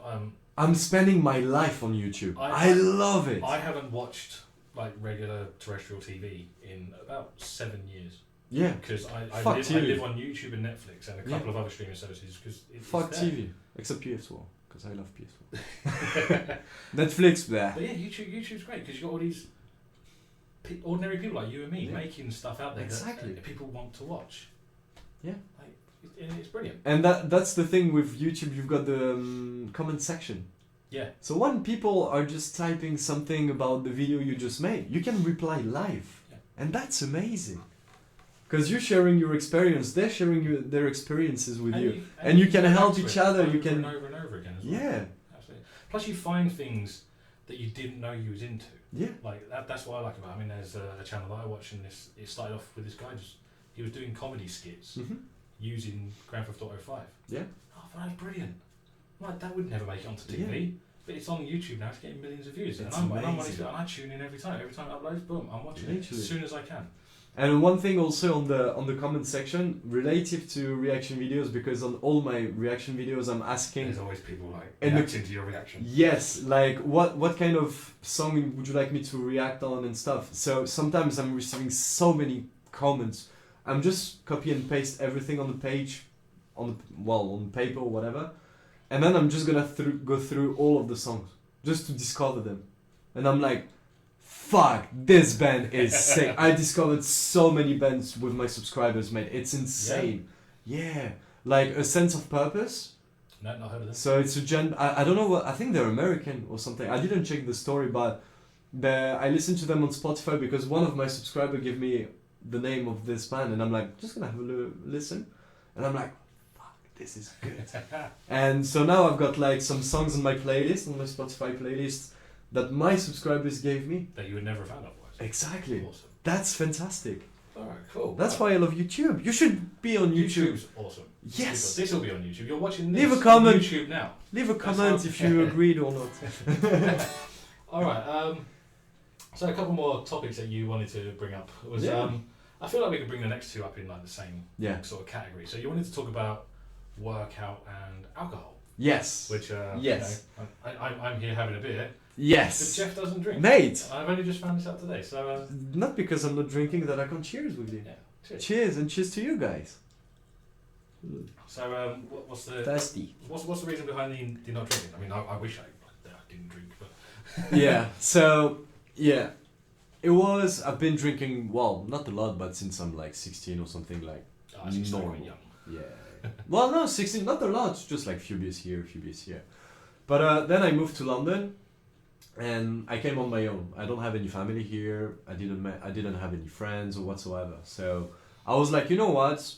I'm spending my life on YouTube. I love it. I haven't watched like regular terrestrial TV in about 7 years. Yeah. Because I TV. live on YouTube and Netflix and a couple of other streaming services. Because Fuck TV, except PS4, because I love PS4. Netflix, there. But yeah, YouTube's great because you got all these ordinary people like you and me making stuff out there Exactly. that people want to watch. Yeah. Like, it's brilliant. And that's the thing with YouTube. You've got the comment section. Yeah. So when people are just typing something about the video you just made, you can reply live, and that's amazing. Because you're sharing your experience, they're sharing their experiences with you, and you can help each other. You can over and over again. As well. Yeah. Absolutely. Plus, you find things that you didn't know you was into. Yeah. Like that's what I like about it. I mean, there's a channel that I watch, and it started off with this guy he was doing comedy skits using Grand Theft Auto 5. Yeah. Oh, that was brilliant. Like that would never make it onto TV. But it's on YouTube now, it's getting millions of views. It's and amazing. I tune in every time. Every time it uploads, boom, I'm watching it as soon as I can. And one thing also on the comment section relative to reaction videos, because on all my reaction videos I'm asking, there's always people like and reacting to your reaction. Yes, like what kind of song would you like me to react on and stuff. So sometimes I'm receiving so many comments. I'm just copy and paste everything on the page, on paper or whatever, and then I'm just gonna go through all of the songs just to discover them, and I'm like, fuck, this band is sick. I discovered so many bands with my subscribers, mate. It's insane. Yeah. Like A Sense of Purpose. No, not heard of this. So it's I don't know what, I think they're American or something. I didn't check the story, but I listened to them on Spotify because one of my subscribers gave me the name of this band, and I'm like, just gonna have a listen. And I'm like, fuck, this is good. And so now I've got like some songs on my playlist, on my Spotify playlist, that my subscribers gave me. That you would never have found otherwise. Exactly. Awesome. That's fantastic. Alright, cool. That's why I love YouTube. You should be on YouTube. YouTube's awesome. Yes. This will be on YouTube. You're watching this Leave a comment. on YouTube now. Leave a comment if you agreed or not. Alright, so a couple more topics that you wanted to bring up. Was I feel like we could bring the next two up in like the same sort of category. So you wanted to talk about workout and alcohol. Yes. Which yes. You know, I'm here having a beer. Yes. But Jeff doesn't drink. Mate. I've only just found this out today. So not because I'm not drinking that I can cheers with you. Yeah. Cheers. Cheers, and cheers to you guys. So what's the thirsty? What's the reason behind the not drinking? I mean, I wish I didn't drink, but yeah. So yeah, it was. I've been drinking. Well, not a lot, but since I'm like 16 or something, like normal. Young. Yeah. Well, no, 16, not a lot. Just like few beers here, few beers here. But then I moved to London, and I came on my own. I don't have any family here. I didn't have any friends or whatsoever. So I was like, you know what?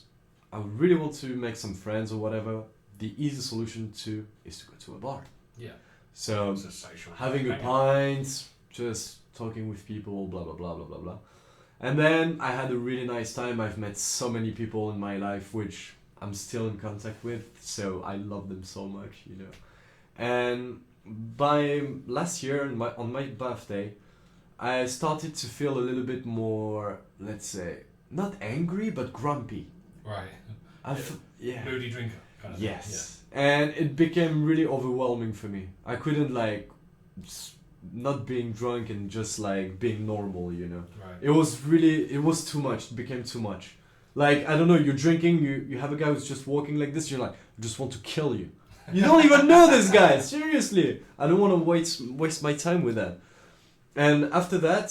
I really want to make some friends or whatever. The easy solution is to go to a bar. Yeah. So it's a social having a pint, just talking with people, blah blah blah blah blah blah. And then I had a really nice time. I've met so many people in my life which I'm still in contact with, so I love them so much, you know. And by last year on my birthday, I started to feel a little bit more, let's say, not angry but grumpy. Right. Yeah. Moody drinker. Kind of Yes. Thing. And it became really overwhelming for me. I couldn't like not being drunk and just like being normal, you know. Right. It was too much. It became too much. Like, I don't know, you're drinking, you have a guy who's just walking like this, you're like, I just want to kill you. You don't even know this guy, seriously. I don't want to waste my time with that. And after that,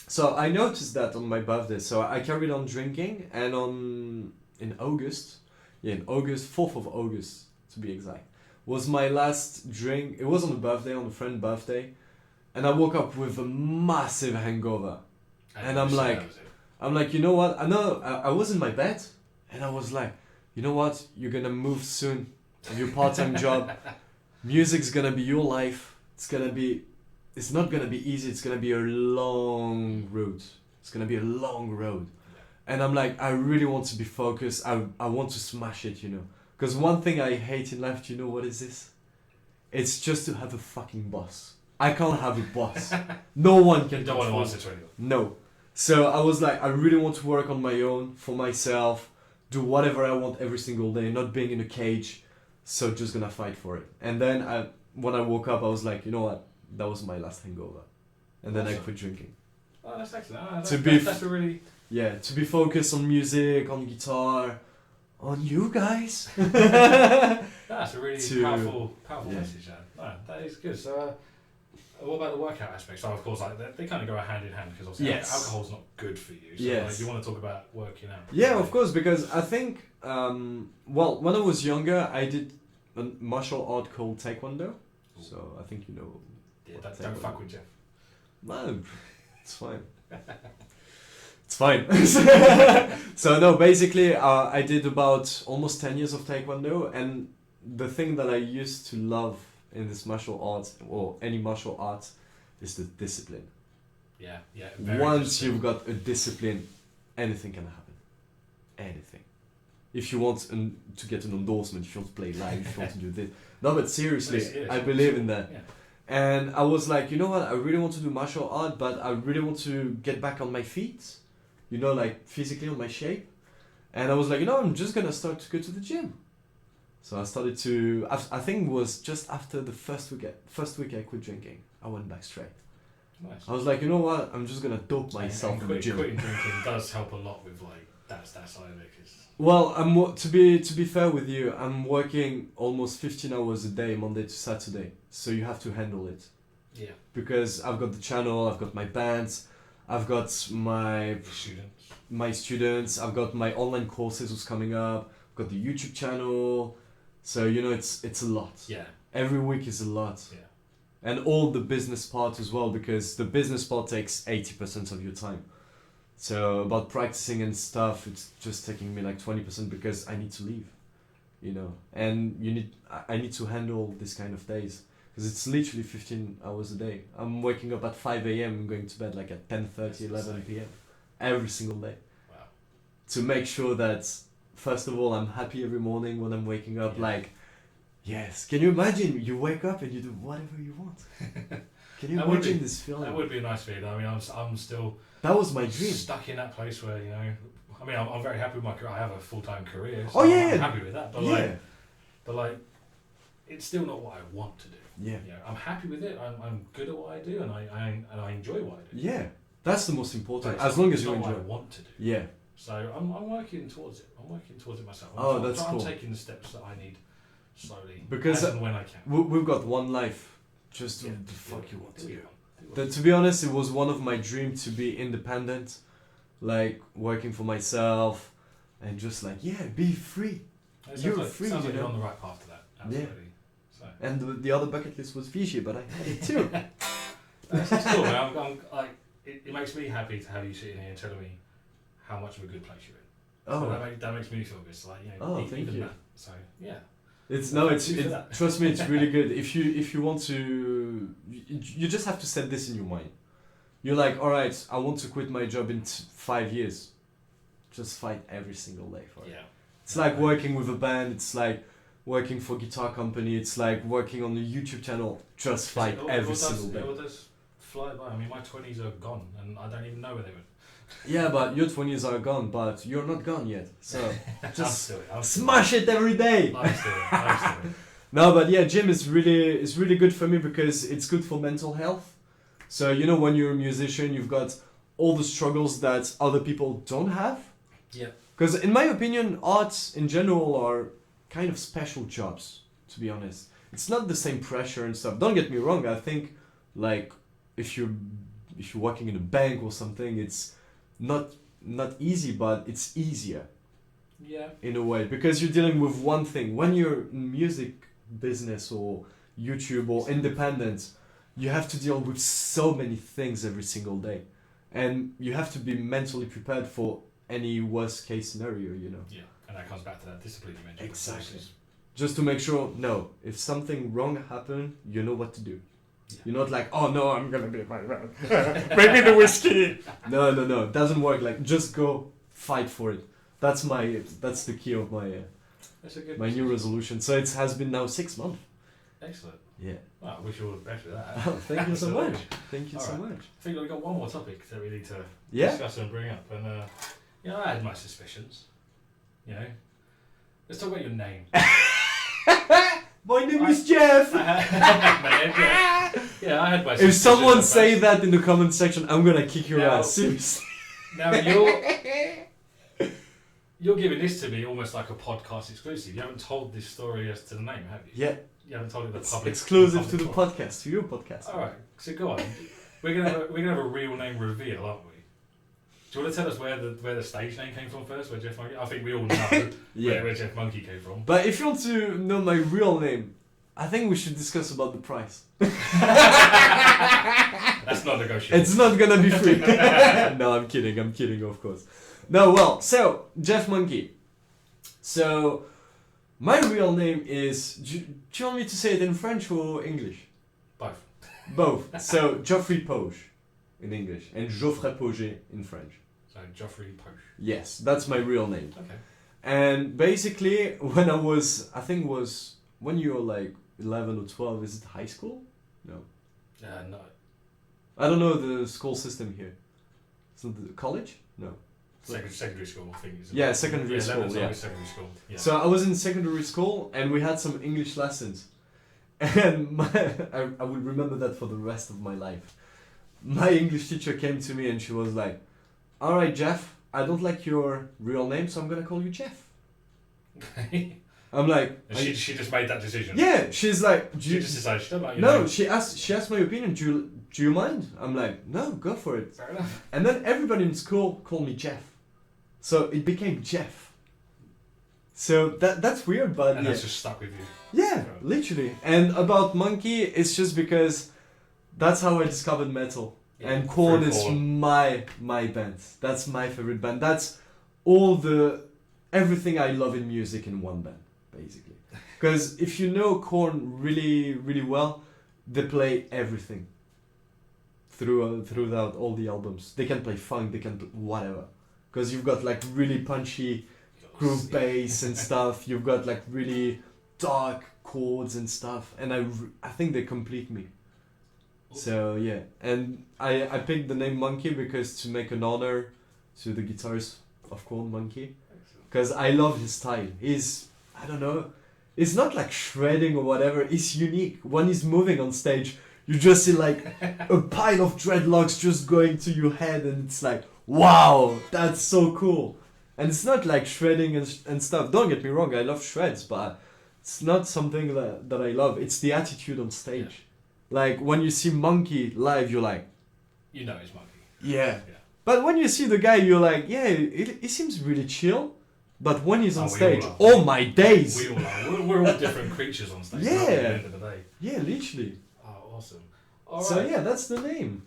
so I noticed that on my birthday, so I carried on drinking, and in August, 4th of August to be exact, was my last drink. It was on a birthday, on a friend's birthday, and I woke up with a massive hangover. And I'm like, you know what? I was in my bed, and I was like, you know what? You're gonna move soon. Your part-time job, music's gonna be your life. It's not gonna be easy. It's gonna be a long road. It's gonna be a long road. And I'm like, I really want to be focused. I want to smash it, you know. Because one thing I hate in life, you know what is this? It's just to have a fucking boss. I can't have a boss. No one can. You don't want to answer to anyone. No. So I was like, I really want to work on my own, for myself, do whatever I want every single day, not being in a cage. So just gonna fight for it. And then when I woke up, I was like, you know what? That was my last hangover. And then I quit drinking. Oh, that's excellent. That's a really... Yeah, to be focused on music, on guitar, on you guys. That's a really powerful message, Dan. No, that is good. So, what about the workout aspect? So, of course, like they kind of go hand in hand because obviously alcohol's not good for you. So, like, you want to talk about working out. Yeah, of course, because I think, well, when I was younger, I did a martial art called Taekwondo. Ooh. So, I think you know. Yeah, don't fuck with Jeff. No, it's fine. It's fine. So no, basically I did about almost 10 years of Taekwondo, and the thing that I used to love in this martial arts, or any martial arts, is the discipline. Yeah. Once you've got a discipline, anything can happen. Anything. If you want to get an endorsement, if you want to play live, if you want to do this. No, but seriously, I believe in that. Yeah. And I was like, you know what, I really want to do martial art, but I really want to get back on my feet, you know, like physically on my shape. And I was like, you know, I'm just gonna start to go to the gym. So I started to, I think it was just after the first week I quit drinking, I went back straight. Nice. I was like, you know what, I'm just gonna dope myself in the gym. Quitting drinking does help a lot with like that side of it. Well, to be fair with you, I'm working almost 15 hours a day, Monday to Saturday. So you have to handle it. Yeah. Because I've got the channel, I've got my bands, I've got my students, I've got my online courses who's coming up, I've got the YouTube channel. So you know, it's a lot. Yeah. Every week is a lot. Yeah. And all the business part as well, because the business part takes 80% of your time. So about practicing and stuff, it's just taking me like 20% because I need to leave, you know. And I need to handle this kind of days because it's literally 15 hours a day. I'm waking up at 5 a.m. and going to bed like at 10:30, 11 p.m. every single day. Wow. To make sure that, first of all, I'm happy every morning when I'm waking up. Yeah. Like, yes, can you imagine you wake up and you do whatever you want? Can you imagine this feeling? That would be a nice feeling. I mean, I'm still... That was my dream. Stuck in that place where, you know... I mean, I'm very happy with my career. I have a full-time career, so I'm happy with that. But like, it's still not what I want to do. Yeah. You know, I'm happy with it. I'm good at what I do, and I enjoy what I do. Yeah. That's the most important. As long as you enjoy what I want to do. Yeah. So I'm working towards it. I'm working towards it myself. That's cool. I'm taking the steps that I need slowly, because as and when I can. We've got one life. Just do the fuck you want to do. To be honest, it was one of my dreams to be independent, like working for myself, and just like be free. You're free. Sounds like you know? You're on the right path to that. Absolutely. Yeah. So. And the other bucket list was Fiji, but I had it too. That's cool, man. I'm like, it makes me happy to have you sitting here and telling me how much of a good place you're in. Oh, so that makes me feel good. So like, you know, thank you. That. So yeah. Trust me, it's really good. If you want to, you just have to set this in your mind. you're like, all right, I want to quit my job in 5 years. Just fight every single day for it. Yeah. It's like working with a band. It's like working for a guitar company. It's like working on a YouTube channel. Just fight every single day. It will just fly by. I mean, my 20s are gone, and I don't even know where they went. Yeah, but your 20s are gone, but you're not gone yet. So just I'm smash it every day. I'm still. No, but yeah, gym is really good for me because it's good for mental health. So you know, when you're a musician, you've got all the struggles that other people don't have. Yeah. Because in my opinion, arts in general are kind of special jobs, to be honest. It's not the same pressure and stuff. Don't get me wrong. I think like if you're working in a bank or something, it's not easy, but it's easier. Yeah. In a way, because you're dealing with one thing. When you're in music business or YouTube or independent, you have to deal with so many things every single day, and you have to be mentally prepared for any worst case scenario, you know. Yeah, and that comes back to that discipline you mentioned. Exactly. Just to make sure, no, if something wrong happened, you know what to do. Yeah. You're not like, oh no, I'm gonna be my man. Bring me the whiskey. No, it doesn't work. Like, just go fight for it. That's the key of my new resolution. So it has been now 6 months. Excellent. Yeah. Well, I wish you all the best with that. Oh, thank you so much. Thank you so much. I think we've got one more topic that we need to Yeah? discuss and bring up. And, I had my suspicions. You know? Let's talk about your name. My name is Jeff! I had my suspicions. If someone say that in the comment section, I'm gonna kick your ass. Seriously. Now, you're giving this to me almost like a podcast exclusive. You haven't told this story as to the name, have you? Yeah. You haven't told it the public. Exclusive to the podcast, to your podcast. All right. So go on. We're gonna have a real name reveal, aren't we? Do you want to tell us where the stage name came from first? Where Jeff Munky? I think we all know where Jeff Munky came from. But if you want to know my real name, I think we should discuss about the price. That's not negotiable. It's not gonna be free. No, I'm kidding, of course. No, well, so, Jeff Munky. So, my real name is... Do you want me to say it in French or English? Both. So, Geoffrey Poge in English and Geoffrey Poget in French. So, Geoffrey Poge. Yes, that's my real name. Okay. And basically, when I was... I think when you were like 11 or 12, is it high school? No. No. I don't know the school system here. Is it the college? No. Secondary school, I think. Yeah, secondary school. Yeah. Secondary school. Yeah. So I was in secondary school, and we had some English lessons, and I will remember that for the rest of my life. My English teacher came to me, and she was like, "All right, Jeff, I don't like your real name, so I'm gonna call you Jeff." I'm like, she just made that decision. Yeah, she's like, she just decided she don't like your no. name. She asked my opinion. Do you mind? I'm like, no, go for it. Fair enough. And then everybody in school called me Jeff. So it became Jeff. So that's weird, but and that's just stuck with you. Yeah, literally. And about Munky, it's just because that's how I discovered metal. Yeah, and Korn is my band. That's my favorite band. That's everything I love in music in one band, basically. Because if you know Korn really, really well, they play everything throughout all the albums. They can play funk, they can play whatever. Because you've got like really punchy groove bass and stuff. You've got like really dark chords and stuff. And I think they complete me. So yeah. And I picked the name Munky because to make an honor to the guitarist of Korn, Munky. Because I love his style. I don't know, it's not like shredding or whatever. It's unique. When he's moving on stage, you just see like a pile of dreadlocks just going to your head, and it's like, wow, that's so cool. And it's not like shredding and stuff. Don't get me wrong, I love shreds, but it's not something that I love. It's the attitude on stage. Yeah. Like when you see Munky live, you're like, you know it's Munky. Yeah. But when you see the guy, you're like, yeah, he seems really chill. But when he's on stage, oh my days! We all are. We're all different creatures on stage. Yeah. At the end of the day. Yeah, literally. Oh, awesome. All right. So yeah, that's the name.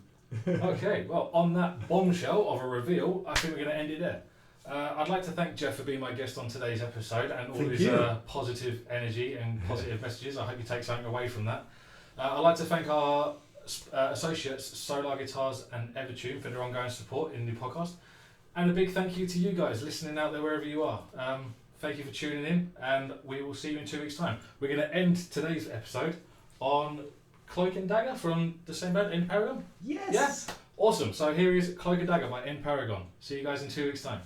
Okay, well, on that bombshell of a reveal, I think we're going to end it there. I'd like to thank Jeff for being my guest on today's episode and all his positive energy and positive messages. I hope you take something away from that. I'd like to thank our associates Solar Guitars and Evertune for their ongoing support in the podcast. And a big thank you to you guys listening out there wherever you are. Thank you for tuning in, and we will see you in 2 weeks' time. We're going to end today's episode on Cloak and Dagger from the same band, End Paragon. Yes. Yeah? Awesome. So here is Cloak and Dagger by End Paragon. See you guys in 2 weeks' time.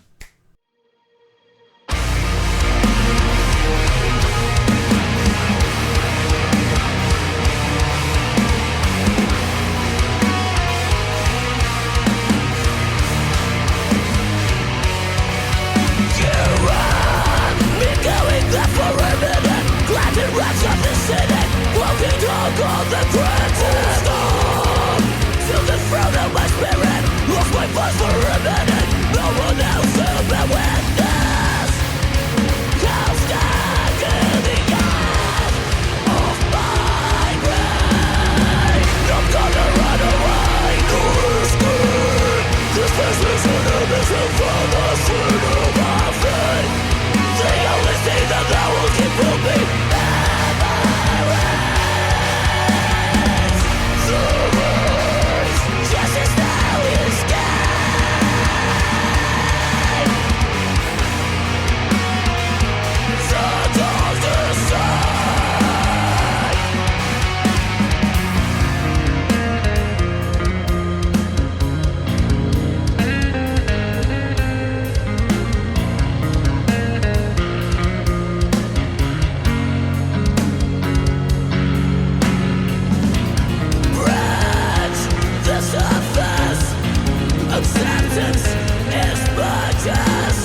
Rats of the city, walking dog on the prentice storm. Feel the frown of my spirit, lost my voice for a minute. No one else will be witness. I'll stand in the eyes of my grave. I'm gonna run away to escape. This place is an emission from the sin of my faith. The only thing that I will keep will be acceptance is purchase.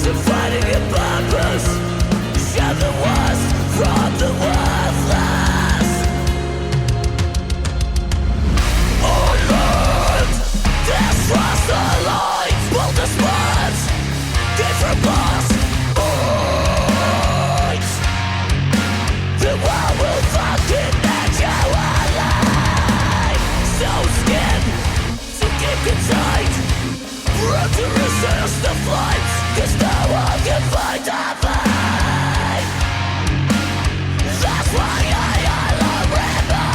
So fighting a purpose, share the worst from the worthless. On earth, distrust the light, build the spurs, different paths, points. The world will fucking let you alive. So scared inside, proud to resist the flight, 'cause no one can fight a fight. That's why I love rebel.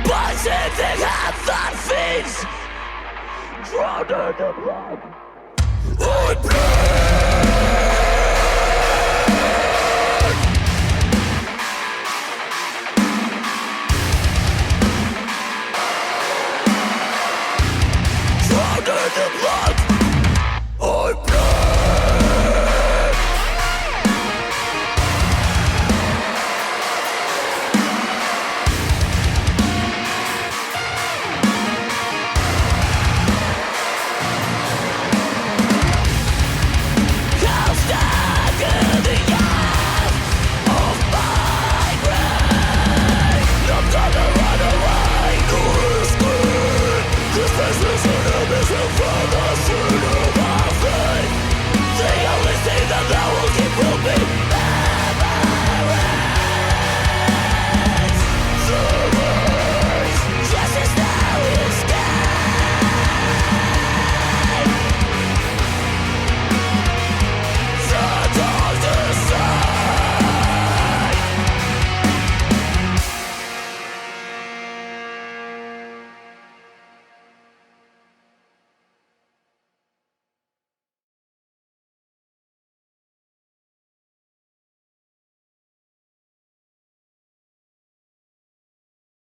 But if they have that feet drowned in the blood I bleed. Drowned in the blood